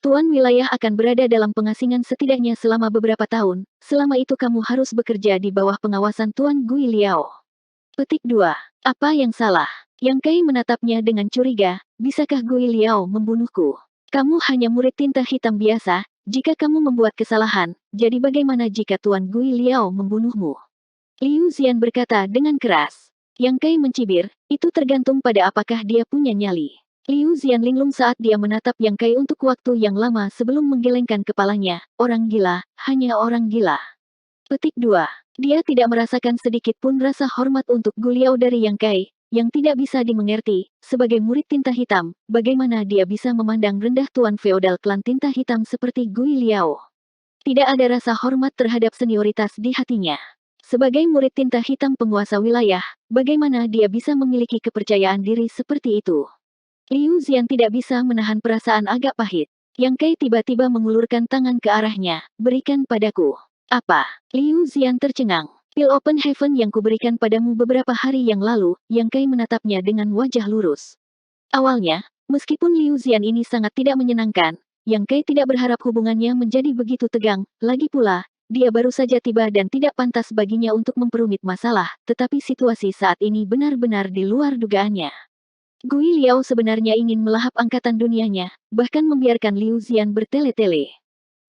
Tuan wilayah akan berada dalam pengasingan setidaknya selama beberapa tahun, selama itu kamu harus bekerja di bawah pengawasan Tuan Gui Liao. Petik 2. Apa yang salah? Yang Kai menatapnya dengan curiga, bisakah Gui Liao membunuhku? Kamu hanya murid tinta hitam biasa, jika kamu membuat kesalahan, jadi bagaimana jika Tuan Gui Liao membunuhmu? Liu Zian berkata dengan keras. Yang Kai mencibir, itu tergantung pada apakah dia punya nyali. Liu Zian linglung saat dia menatap Yang Kai untuk waktu yang lama sebelum menggelengkan kepalanya. Orang gila, hanya orang gila. Petik 2. Dia tidak merasakan sedikit pun rasa hormat untuk Gui Liao dari Yang Kai, yang tidak bisa dimengerti. Sebagai murid tinta hitam, bagaimana dia bisa memandang rendah tuan feodal klan tinta hitam seperti Gui Liao? Tidak ada rasa hormat terhadap senioritas di hatinya. Sebagai murid tinta hitam penguasa wilayah, bagaimana dia bisa memiliki kepercayaan diri seperti itu? Liu Zian tidak bisa menahan perasaan agak pahit. Yang Kai tiba-tiba mengulurkan tangan ke arahnya, berikan padaku. Apa? Liu Zian tercengang. Pil Open Heaven yang kuberikan padamu beberapa hari yang lalu, Yang Kai menatapnya dengan wajah lurus. Awalnya, meskipun Liu Zian ini sangat tidak menyenangkan, Yang Kai tidak berharap hubungannya menjadi begitu tegang, lagi pula, dia baru saja tiba dan tidak pantas baginya untuk memperumit masalah, tetapi situasi saat ini benar-benar di luar dugaannya. Gui Liao sebenarnya ingin melahap angkatan dunianya, bahkan membiarkan Liu Zian bertele-tele.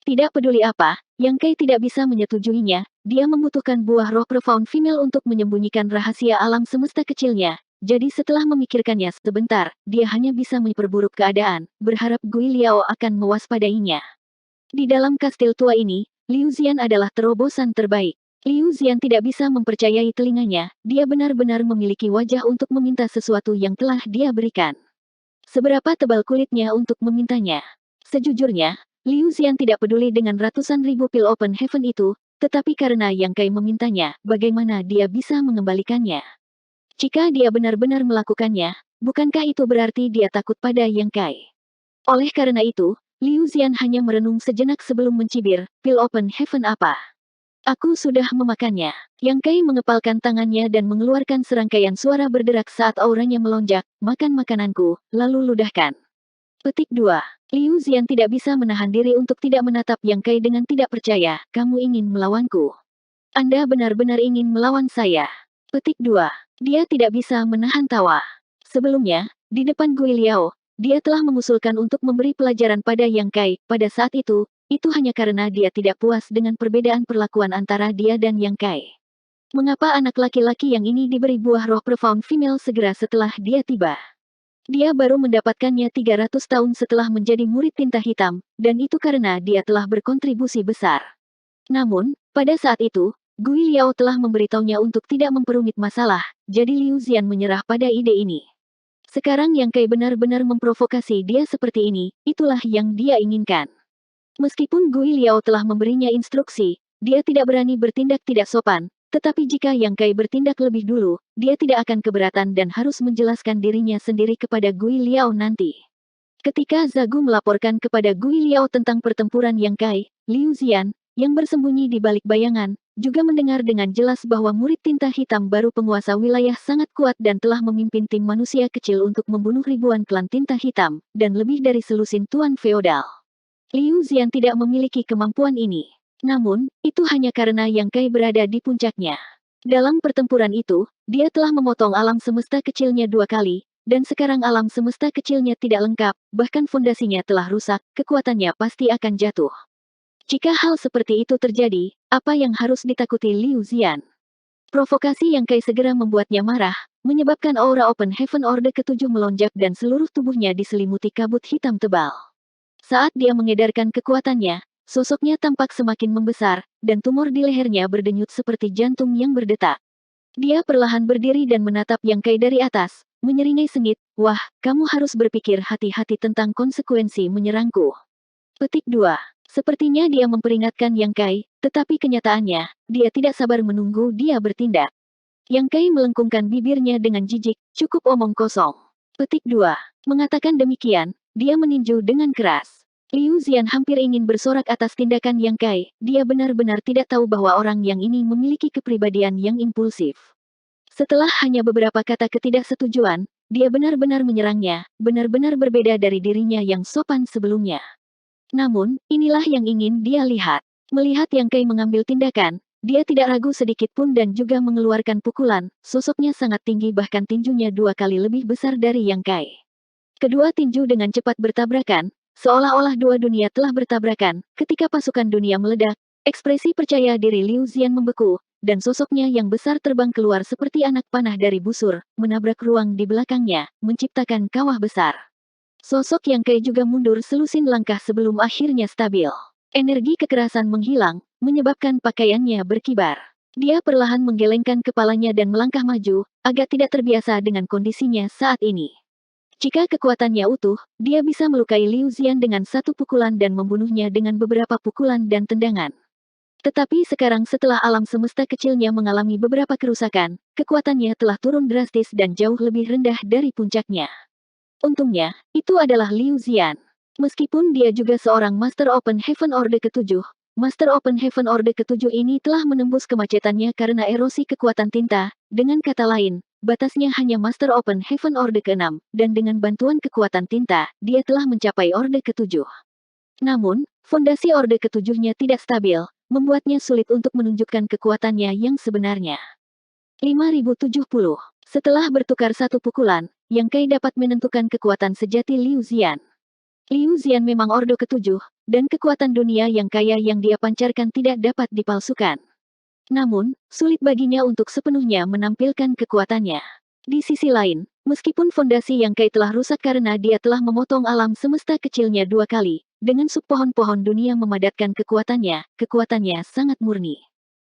Tidak peduli apa, Yang Kai tidak bisa menyetujuinya, dia membutuhkan buah roh profound female untuk menyembunyikan rahasia alam semesta kecilnya, jadi setelah memikirkannya sebentar, dia hanya bisa memperburuk keadaan, berharap Gui Liao akan mewaspadainya. Di dalam kastil tua ini, Liu Zian adalah terobosan terbaik. Liu Zian tidak bisa mempercayai telinganya, dia benar-benar memiliki wajah untuk meminta sesuatu yang telah dia berikan. Seberapa tebal kulitnya untuk memintanya? Sejujurnya, Liu Zian tidak peduli dengan ratusan ribu pil Open Heaven itu, tetapi karena Yang Kai memintanya, bagaimana dia bisa mengembalikannya? Jika dia benar-benar melakukannya, bukankah itu berarti dia takut pada Yang Kai? Oleh karena itu, Liu Zian hanya merenung sejenak sebelum mencibir, pil Open Heaven apa? Aku sudah memakannya. Yang Kai mengepalkan tangannya dan mengeluarkan serangkaian suara berderak saat auranya melonjak, makan makananku, lalu ludahkan. Petik 2. Liu Zian tidak bisa menahan diri untuk tidak menatap Yang Kai dengan tidak percaya, kamu ingin melawanku. Anda benar-benar ingin melawan saya. Petik 2. Dia tidak bisa menahan tawa. Sebelumnya, di depan Gui Liao, dia telah mengusulkan untuk memberi pelajaran pada Yang Kai, pada saat itu, itu hanya karena dia tidak puas dengan perbedaan perlakuan antara dia dan Yang Kai. Mengapa anak laki-laki yang ini diberi buah roh profound female segera setelah dia tiba? Dia baru mendapatkannya 300 tahun setelah menjadi murid tinta hitam, dan itu karena dia telah berkontribusi besar. Namun, pada saat itu, Gui Liao telah memberitahunya untuk tidak memperumit masalah, jadi Liu Zian menyerah pada ide ini. Sekarang Yang Kai benar-benar memprovokasi dia seperti ini, itulah yang dia inginkan. Meskipun Gui Liao telah memberinya instruksi, dia tidak berani bertindak tidak sopan, tetapi jika Yang Kai bertindak lebih dulu, dia tidak akan keberatan dan harus menjelaskan dirinya sendiri kepada Gui Liao nanti. Ketika Zagu melaporkan kepada Gui Liao tentang pertempuran Yang Kai, Liu Zian, yang bersembunyi di balik bayangan, juga mendengar dengan jelas bahwa murid tinta hitam baru penguasa wilayah sangat kuat dan telah memimpin tim manusia kecil untuk membunuh ribuan klan tinta hitam, dan lebih dari selusin tuan feodal. Liu Zian tidak memiliki kemampuan ini. Namun, itu hanya karena Yang Kai berada di puncaknya. Dalam pertempuran itu, dia telah memotong alam semesta kecilnya 2 kali, dan sekarang alam semesta kecilnya tidak lengkap, bahkan fondasinya telah rusak, kekuatannya pasti akan jatuh. Jika hal seperti itu terjadi, apa yang harus ditakuti Liu Zian? Provokasi Yang Kai segera membuatnya marah, menyebabkan aura Open Heaven Orde ke-7 melonjak dan seluruh tubuhnya diselimuti kabut hitam tebal. Saat dia mengedarkan kekuatannya, sosoknya tampak semakin membesar, dan tumor di lehernya berdenyut seperti jantung yang berdetak. Dia perlahan berdiri dan menatap Yang Kai dari atas, menyeringai sengit, "Wah, kamu harus berpikir hati-hati tentang konsekuensi menyerangku." Petik 2. Sepertinya dia memperingatkan Yang Kai, tetapi kenyataannya, dia tidak sabar menunggu dia bertindak. Yang Kai melengkungkan bibirnya dengan jijik, "Cukup omong kosong." Petik 2. Mengatakan demikian, dia meninju dengan keras. Liu Zian hampir ingin bersorak atas tindakan Yang Kai, dia benar-benar tidak tahu bahwa orang yang ini memiliki kepribadian yang impulsif. Setelah hanya beberapa kata ketidaksetujuan, dia benar-benar menyerangnya, benar-benar berbeda dari dirinya yang sopan sebelumnya. Namun, inilah yang ingin dia lihat. Melihat Yang Kai mengambil tindakan, dia tidak ragu sedikit pun dan juga mengeluarkan pukulan, sosoknya sangat tinggi bahkan tinjunya 2 kali lebih besar dari Yang Kai. Kedua tinju dengan cepat bertabrakan, seolah-olah dua dunia telah bertabrakan, ketika pasukan dunia meledak, ekspresi percaya diri Liu Zian membeku, dan sosoknya yang besar terbang keluar seperti anak panah dari busur, menabrak ruang di belakangnya, menciptakan kawah besar. Sosok Yang Kai juga mundur selusin langkah sebelum akhirnya stabil. Energi kekerasan menghilang, menyebabkan pakaiannya berkibar. Dia perlahan menggelengkan kepalanya dan melangkah maju, agak tidak terbiasa dengan kondisinya saat ini. Jika kekuatannya utuh, dia bisa melukai Liu Zian dengan satu pukulan dan membunuhnya dengan beberapa pukulan dan tendangan. Tetapi sekarang setelah alam semesta kecilnya mengalami beberapa kerusakan, kekuatannya telah turun drastis dan jauh lebih rendah dari puncaknya. Untungnya, itu adalah Liu Zian. Meskipun dia juga seorang Master Open Heaven Orde ke-7, Master Open Heaven Orde ke-7 ini telah menembus kemacetannya karena erosi kekuatan tinta, dengan kata lain, batasnya hanya Master Open Heaven Orde ke-6, dan dengan bantuan kekuatan tinta, dia telah mencapai Orde ke-7. Namun, fondasi Orde ke-7-nya tidak stabil, membuatnya sulit untuk menunjukkan kekuatannya yang sebenarnya. 5070. Setelah bertukar satu pukulan, Yang Kai dapat menentukan kekuatan sejati Liu Zian. Liu Zian memang Ordo ke-7, dan kekuatan dunia yang kaya yang dia pancarkan tidak dapat dipalsukan. Namun, sulit baginya untuk sepenuhnya menampilkan kekuatannya. Di sisi lain, meskipun fondasi Yang Kai telah rusak karena dia telah memotong alam semesta kecilnya 2 kali, dengan sub pohon-pohon dunia memadatkan kekuatannya sangat murni.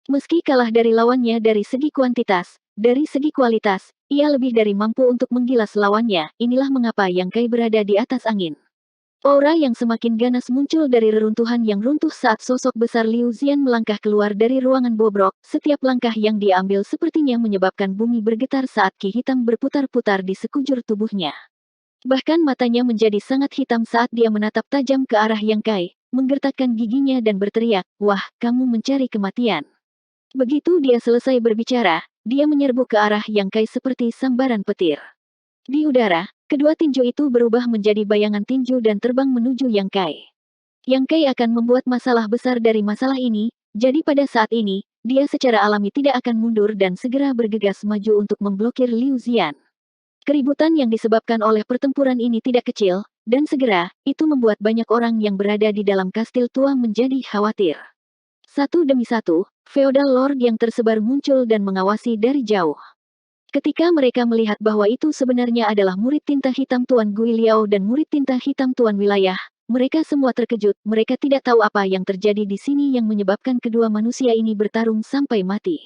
Meski kalah dari lawannya dari segi kuantitas, dari segi kualitas, ia lebih dari mampu untuk menggilas lawannya, inilah mengapa Yang Kai berada di atas angin. Aura yang semakin ganas muncul dari reruntuhan yang runtuh saat sosok besar Liu Zian melangkah keluar dari ruangan bobrok, setiap langkah yang diambil sepertinya menyebabkan bumi bergetar saat ki hitam berputar-putar di sekujur tubuhnya. Bahkan matanya menjadi sangat hitam saat dia menatap tajam ke arah Yang Kai, menggertakkan giginya dan berteriak, "Wah, kamu mencari kematian." Begitu dia selesai berbicara, dia menyerbu ke arah Yang Kai seperti sambaran petir. Di udara, kedua tinju itu berubah menjadi bayangan tinju dan terbang menuju Yang Kai. Yang Kai akan membuat masalah besar dari masalah ini, jadi pada saat ini, dia secara alami tidak akan mundur dan segera bergegas maju untuk memblokir Liu Zian. Keributan yang disebabkan oleh pertempuran ini tidak kecil, dan segera, itu membuat banyak orang yang berada di dalam kastil tua menjadi khawatir. Satu demi satu, feodal lord yang tersebar muncul dan mengawasi dari jauh. Ketika mereka melihat bahwa itu sebenarnya adalah murid tinta hitam Tuan Gui Liao dan murid tinta hitam Tuan Wilayah, mereka semua terkejut. Mereka tidak tahu apa yang terjadi di sini yang menyebabkan kedua manusia ini bertarung sampai mati.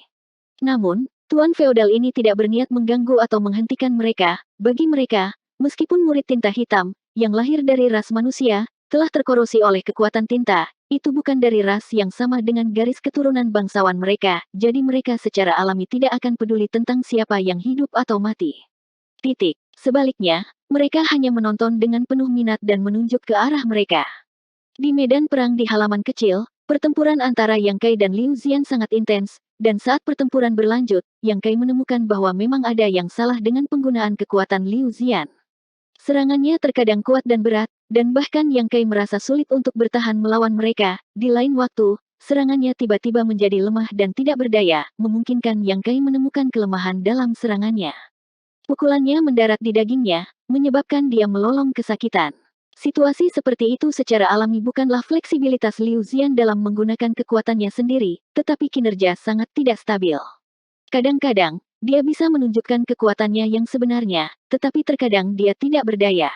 Namun, Tuan Feodal ini tidak berniat mengganggu atau menghentikan mereka. Bagi mereka, meskipun murid tinta hitam, yang lahir dari ras manusia, telah terkorosi oleh kekuatan tinta, itu bukan dari ras yang sama dengan garis keturunan bangsawan mereka, jadi mereka secara alami tidak akan peduli tentang siapa yang hidup atau mati. Titik. Sebaliknya, mereka hanya menonton dengan penuh minat dan menunjuk ke arah mereka. Di medan perang di halaman kecil, pertempuran antara Yang Kai dan Liu Zian sangat intens, dan saat pertempuran berlanjut, Yang Kai menemukan bahwa memang ada yang salah dengan penggunaan kekuatan Liu Zian. Serangannya terkadang kuat dan berat, dan bahkan Yang Kai merasa sulit untuk bertahan melawan mereka. Di lain waktu, serangannya tiba-tiba menjadi lemah dan tidak berdaya, memungkinkan Yang Kai menemukan kelemahan dalam serangannya. Pukulannya mendarat di dagingnya, menyebabkan dia melolong kesakitan. Situasi seperti itu secara alami bukanlah fleksibilitas Liu Zian dalam menggunakan kekuatannya sendiri, tetapi kinerja sangat tidak stabil. Kadang-kadang, dia bisa menunjukkan kekuatannya yang sebenarnya, tetapi terkadang dia tidak berdaya.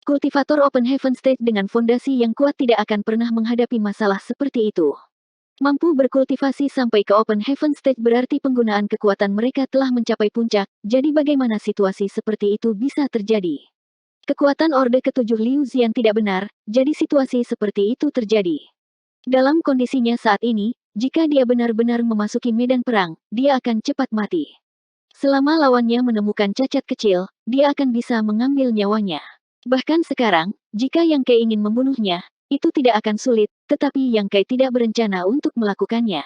Kultivator Open Heaven Stage dengan fondasi yang kuat tidak akan pernah menghadapi masalah seperti itu. Mampu berkultivasi sampai ke Open Heaven Stage berarti penggunaan kekuatan mereka telah mencapai puncak, jadi bagaimana situasi seperti itu bisa terjadi? Kekuatan Orde Ketujuh Liu Zian tidak benar, jadi situasi seperti itu terjadi. Dalam kondisinya saat ini, jika dia benar-benar memasuki medan perang, dia akan cepat mati. Selama lawannya menemukan cacat kecil, dia akan bisa mengambil nyawanya. Bahkan sekarang, jika Yang Kai ingin membunuhnya, itu tidak akan sulit, tetapi Yang Kai tidak berencana untuk melakukannya.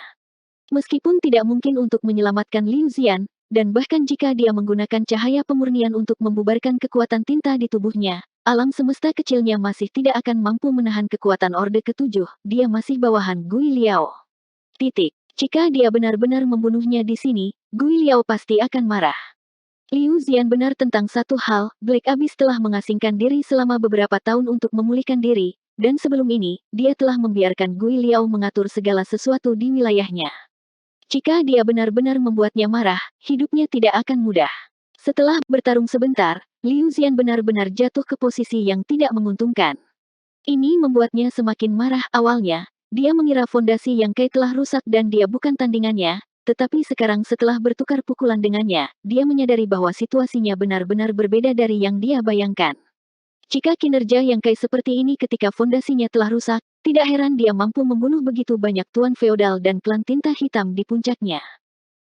Meskipun tidak mungkin untuk menyelamatkan Liu Zian, dan bahkan jika dia menggunakan cahaya pemurnian untuk membubarkan kekuatan tinta di tubuhnya, alam semesta kecilnya masih tidak akan mampu menahan kekuatan Orde Ketujuh, dia masih bawahan Gui Liao. Titik. Jika dia benar-benar membunuhnya di sini, Gui Liao pasti akan marah. Liu Zian benar tentang satu hal, Black Abyss telah mengasingkan diri selama beberapa tahun untuk memulihkan diri, dan sebelum ini, dia telah membiarkan Gui Liao mengatur segala sesuatu di wilayahnya. Jika dia benar-benar membuatnya marah, hidupnya tidak akan mudah. Setelah bertarung sebentar, Liu Zian benar-benar jatuh ke posisi yang tidak menguntungkan. Ini membuatnya semakin marah. Awalnya, dia mengira fondasi Yang Kai telah rusak dan dia bukan tandingannya, tetapi sekarang setelah bertukar pukulan dengannya, dia menyadari bahwa situasinya benar-benar berbeda dari yang dia bayangkan. Jika kinerja Yang Kai seperti ini ketika fondasinya telah rusak, tidak heran dia mampu membunuh begitu banyak tuan feodal dan klan tinta hitam di puncaknya.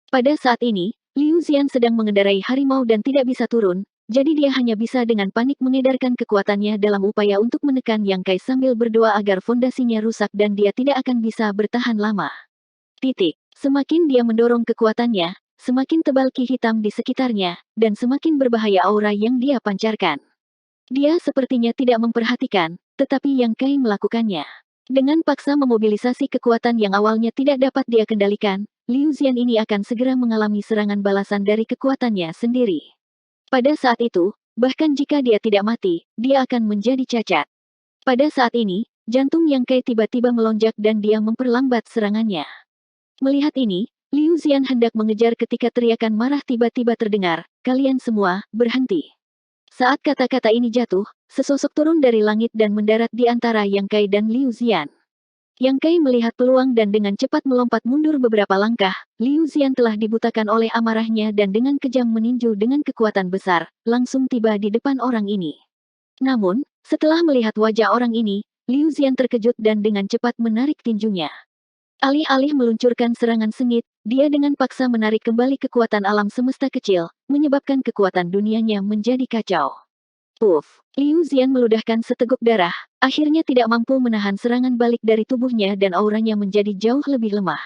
Pada saat ini, Liu Zian sedang mengendarai harimau dan tidak bisa turun, jadi dia hanya bisa dengan panik mengedarkan kekuatannya dalam upaya untuk menekan Yang Kai sambil berdoa agar fondasinya rusak dan dia tidak akan bisa bertahan lama. Titik. Semakin dia mendorong kekuatannya, semakin tebal ki hitam di sekitarnya, dan semakin berbahaya aura yang dia pancarkan. Dia sepertinya tidak memperhatikan, tetapi Yang Kai melakukannya. Dengan paksa memobilisasi kekuatan yang awalnya tidak dapat dia kendalikan, Liu Zian ini akan segera mengalami serangan balasan dari kekuatannya sendiri. Pada saat itu, bahkan jika dia tidak mati, dia akan menjadi cacat. Pada saat ini, jantung Yang Kai tiba-tiba melonjak dan dia memperlambat serangannya. Melihat ini, Liu Zian hendak mengejar ketika teriakan marah tiba-tiba terdengar, "Kalian semua, berhenti." Saat kata-kata ini jatuh, sesosok turun dari langit dan mendarat di antara Yang Kai dan Liu Zian. Yang Kai melihat peluang dan dengan cepat melompat mundur beberapa langkah. Liu Zian telah dibutakan oleh amarahnya dan dengan kejam meninju dengan kekuatan besar, langsung tiba di depan orang ini. Namun, setelah melihat wajah orang ini, Liu Zian terkejut dan dengan cepat menarik tinjunya. Alih-alih meluncurkan serangan sengit, dia dengan paksa menarik kembali kekuatan alam semesta kecil, menyebabkan kekuatan dunianya menjadi kacau. Puff! Liu Zian meludahkan seteguk darah, akhirnya tidak mampu menahan serangan balik dari tubuhnya dan auranya menjadi jauh lebih lemah.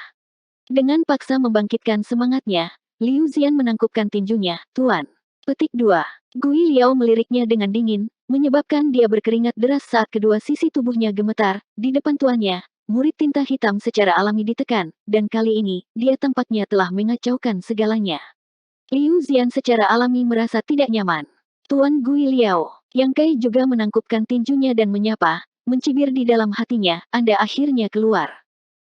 Dengan paksa membangkitkan semangatnya, Liu Zian menangkupkan tinjunya, "Tuan." Petik 2. Gui Liao meliriknya dengan dingin, menyebabkan dia berkeringat deras saat kedua sisi tubuhnya gemetar. Di depan tuannya, murid tinta hitam secara alami ditekan, dan kali ini, dia tampaknya telah mengacaukan segalanya. Liu Zian secara alami merasa tidak nyaman. Tuan Gui Liao. Yang Kai juga menangkupkan tinjunya dan menyapa, mencibir di dalam hatinya, Anda akhirnya keluar.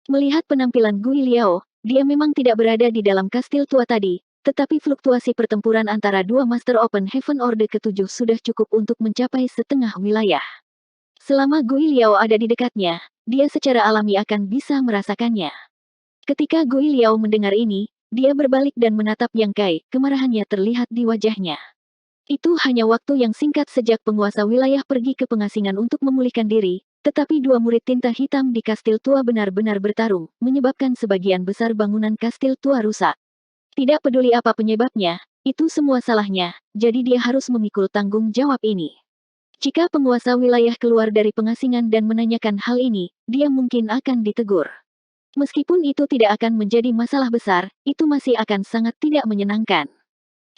Melihat penampilan Gui Liao, dia memang tidak berada di dalam kastil tua tadi, tetapi fluktuasi pertempuran antara dua Master Open Heaven Orde ke-7 sudah cukup untuk mencapai setengah wilayah. Selama Gui Liao ada di dekatnya, dia secara alami akan bisa merasakannya. Ketika Gui Liao mendengar ini, dia berbalik dan menatap Yang Kai, kemarahannya terlihat di wajahnya. Itu hanya waktu yang singkat sejak penguasa wilayah pergi ke pengasingan untuk memulihkan diri, tetapi dua murid tinta hitam di kastil tua benar-benar bertarung, menyebabkan sebagian besar bangunan kastil tua rusak. Tidak peduli apa penyebabnya, itu semua salahnya, jadi dia harus memikul tanggung jawab ini. Jika penguasa wilayah keluar dari pengasingan dan menanyakan hal ini, dia mungkin akan ditegur. Meskipun itu tidak akan menjadi masalah besar, itu masih akan sangat tidak menyenangkan.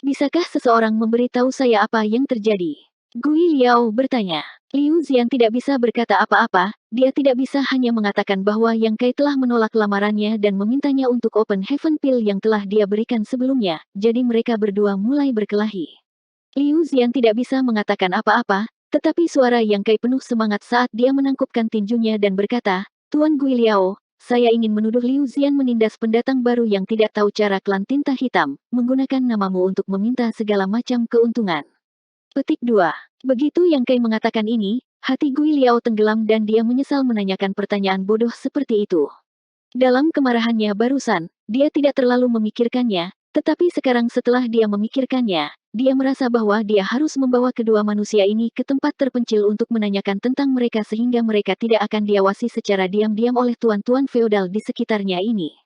Bisakah seseorang memberitahu saya apa yang terjadi? Gui Liao bertanya. Liu Zian tidak bisa berkata apa-apa, dia tidak bisa hanya mengatakan bahwa Yang Kai telah menolak lamarannya dan memintanya untuk Open Heaven Pill yang telah dia berikan sebelumnya, jadi mereka berdua mulai berkelahi. Liu Zian tidak bisa mengatakan apa-apa, tetapi suara Yang Kai penuh semangat saat dia menangkupkan tinjunya dan berkata, Tuan Gui Liao, saya ingin menuduh Liu Zian menindas pendatang baru yang tidak tahu cara klan tinta hitam, menggunakan namamu untuk meminta segala macam keuntungan. Petik 2. Begitu Yang Kai mengatakan ini, hati Gui Liao tenggelam dan dia menyesal menanyakan pertanyaan bodoh seperti itu. Dalam kemarahannya barusan, dia tidak terlalu memikirkannya, tetapi sekarang setelah dia memikirkannya, dia merasa bahwa dia harus membawa kedua manusia ini ke tempat terpencil untuk menanyakan tentang mereka sehingga mereka tidak akan diawasi secara diam-diam oleh tuan-tuan feodal di sekitarnya ini.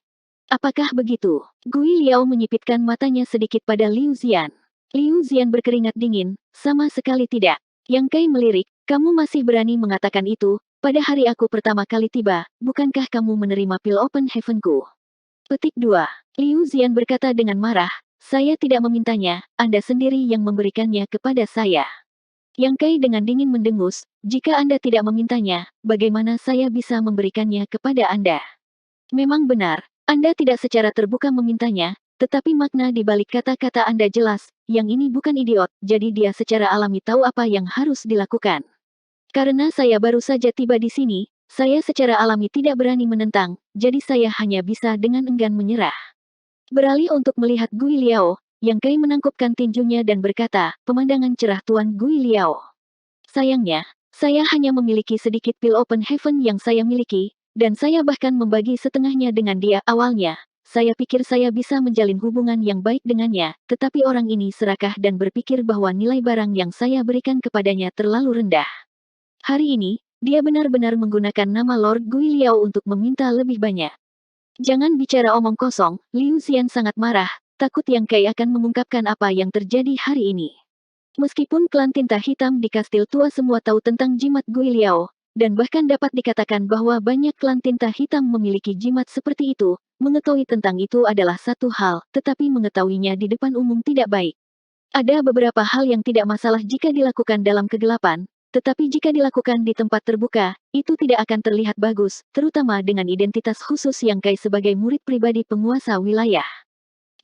Apakah begitu? Gui Liao menyipitkan matanya sedikit pada Liu Zian. Liu Zian berkeringat dingin, sama sekali tidak. Yang Kai melirik, kamu masih berani mengatakan itu, pada hari aku pertama kali tiba, bukankah kamu menerima pil Open Heaven-ku? Petik 2. Liu Zian berkata dengan marah, saya tidak memintanya, Anda sendiri yang memberikannya kepada saya. Yang Kai dengan dingin mendengus, jika Anda tidak memintanya, bagaimana saya bisa memberikannya kepada Anda? Memang benar, Anda tidak secara terbuka memintanya, tetapi makna di balik kata-kata Anda jelas, yang ini bukan idiot, jadi dia secara alami tahu apa yang harus dilakukan. Karena saya baru saja tiba di sini, saya secara alami tidak berani menentang, jadi saya hanya bisa dengan enggan menyerah. Beralih untuk melihat Gui Liao, Yang Kai menangkupkan tinjunya dan berkata, pemandangan cerah Tuan Gui Liao. Sayangnya, saya hanya memiliki sedikit pil Open Heaven yang saya miliki, dan saya bahkan membagi setengahnya dengan dia awalnya. Saya pikir saya bisa menjalin hubungan yang baik dengannya, tetapi orang ini serakah dan berpikir bahwa nilai barang yang saya berikan kepadanya terlalu rendah. Hari ini, dia benar-benar menggunakan nama Lord Gui Liao untuk meminta lebih banyak. Jangan bicara omong kosong, Liu Xian sangat marah, takut Yang Kai akan mengungkapkan apa yang terjadi hari ini. Meskipun klan tinta hitam di kastil tua semua tahu tentang jimat Gui Liao, dan bahkan dapat dikatakan bahwa banyak klan tinta hitam memiliki jimat seperti itu, mengetahui tentang itu adalah satu hal, tetapi mengetahuinya di depan umum tidak baik. Ada beberapa hal yang tidak masalah jika dilakukan dalam kegelapan, tetapi jika dilakukan di tempat terbuka, itu tidak akan terlihat bagus, terutama dengan identitas khusus Yang Kai sebagai murid pribadi penguasa wilayah.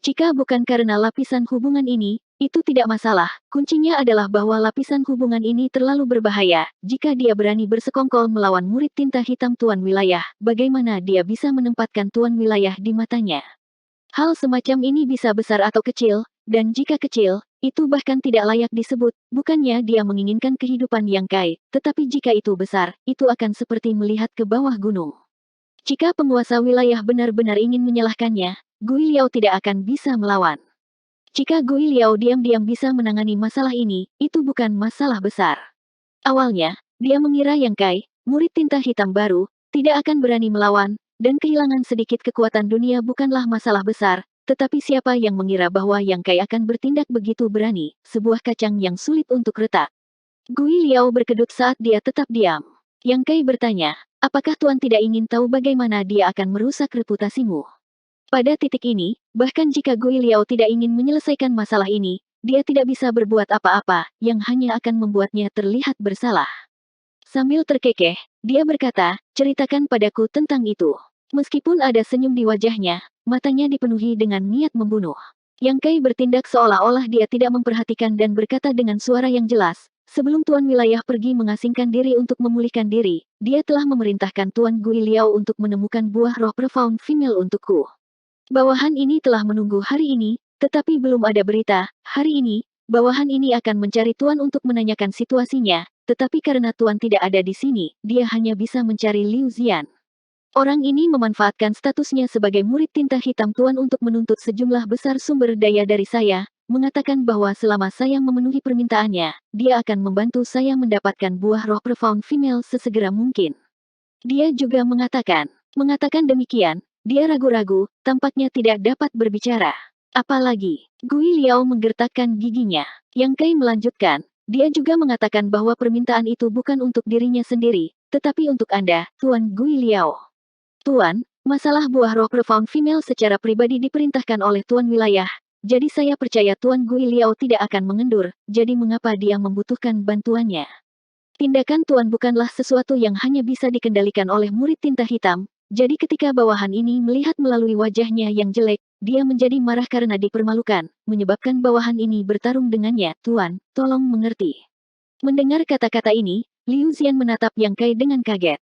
Jika bukan karena lapisan hubungan ini, itu tidak masalah. Kuncinya adalah bahwa lapisan hubungan ini terlalu berbahaya. Jika dia berani bersekongkol melawan murid tinta hitam tuan wilayah, bagaimana dia bisa menempatkan tuan wilayah di matanya? Hal semacam ini bisa besar atau kecil, dan jika kecil, itu bahkan tidak layak disebut, bukannya dia menginginkan kehidupan Yang Kai, tetapi jika itu besar, itu akan seperti melihat ke bawah gunung. Jika penguasa wilayah benar-benar ingin menyalahkannya, Gui Liao tidak akan bisa melawan. Jika Gui Liao diam-diam bisa menangani masalah ini, itu bukan masalah besar. Awalnya, dia mengira Yang Kai, murid tinta hitam baru, tidak akan berani melawan, dan kehilangan sedikit kekuatan dunia bukanlah masalah besar, tetapi siapa yang mengira bahwa Yang Kai akan bertindak begitu berani, sebuah kacang yang sulit untuk retak. Gui Liao berkedut saat dia tetap diam. Yang Kai bertanya, apakah Tuan tidak ingin tahu bagaimana dia akan merusak reputasimu? Pada titik ini, bahkan jika Gui Liao tidak ingin menyelesaikan masalah ini, dia tidak bisa berbuat apa-apa, yang hanya akan membuatnya terlihat bersalah. Sambil terkekeh, dia berkata, ceritakan padaku tentang itu. Meskipun ada senyum di wajahnya, matanya dipenuhi dengan niat membunuh. Yang Kai bertindak seolah-olah dia tidak memperhatikan dan berkata dengan suara yang jelas, sebelum Tuan Wilayah pergi mengasingkan diri untuk memulihkan diri, dia telah memerintahkan Tuan Gui Liao untuk menemukan buah roh profound female untukku. Bawahan ini telah menunggu hari ini, tetapi belum ada berita. Hari ini, bawahan ini akan mencari Tuan untuk menanyakan situasinya, tetapi karena Tuan tidak ada di sini, dia hanya bisa mencari Liu Zian. Orang ini memanfaatkan statusnya sebagai murid tinta hitam Tuan untuk menuntut sejumlah besar sumber daya dari saya, mengatakan bahwa selama saya memenuhi permintaannya, dia akan membantu saya mendapatkan buah roh profound female sesegera mungkin. Dia juga mengatakan demikian, dia ragu-ragu, tampaknya tidak dapat berbicara. Apalagi, Gui Liao menggertakkan giginya. Yang Kai melanjutkan, dia juga mengatakan bahwa permintaan itu bukan untuk dirinya sendiri, tetapi untuk Anda, Tuan Gui Liao. Tuan, masalah buah roh profound female secara pribadi diperintahkan oleh Tuan Wilayah, jadi saya percaya Tuan Gui Liao tidak akan mengendur, jadi mengapa dia membutuhkan bantuannya? Tindakan Tuan bukanlah sesuatu yang hanya bisa dikendalikan oleh murid tinta hitam, jadi ketika bawahan ini melihat melalui wajahnya yang jelek, dia menjadi marah karena dipermalukan, menyebabkan bawahan ini bertarung dengannya. Tuan, tolong mengerti. Mendengar kata-kata ini, Liu Zian menatap Yang Kai dengan kaget.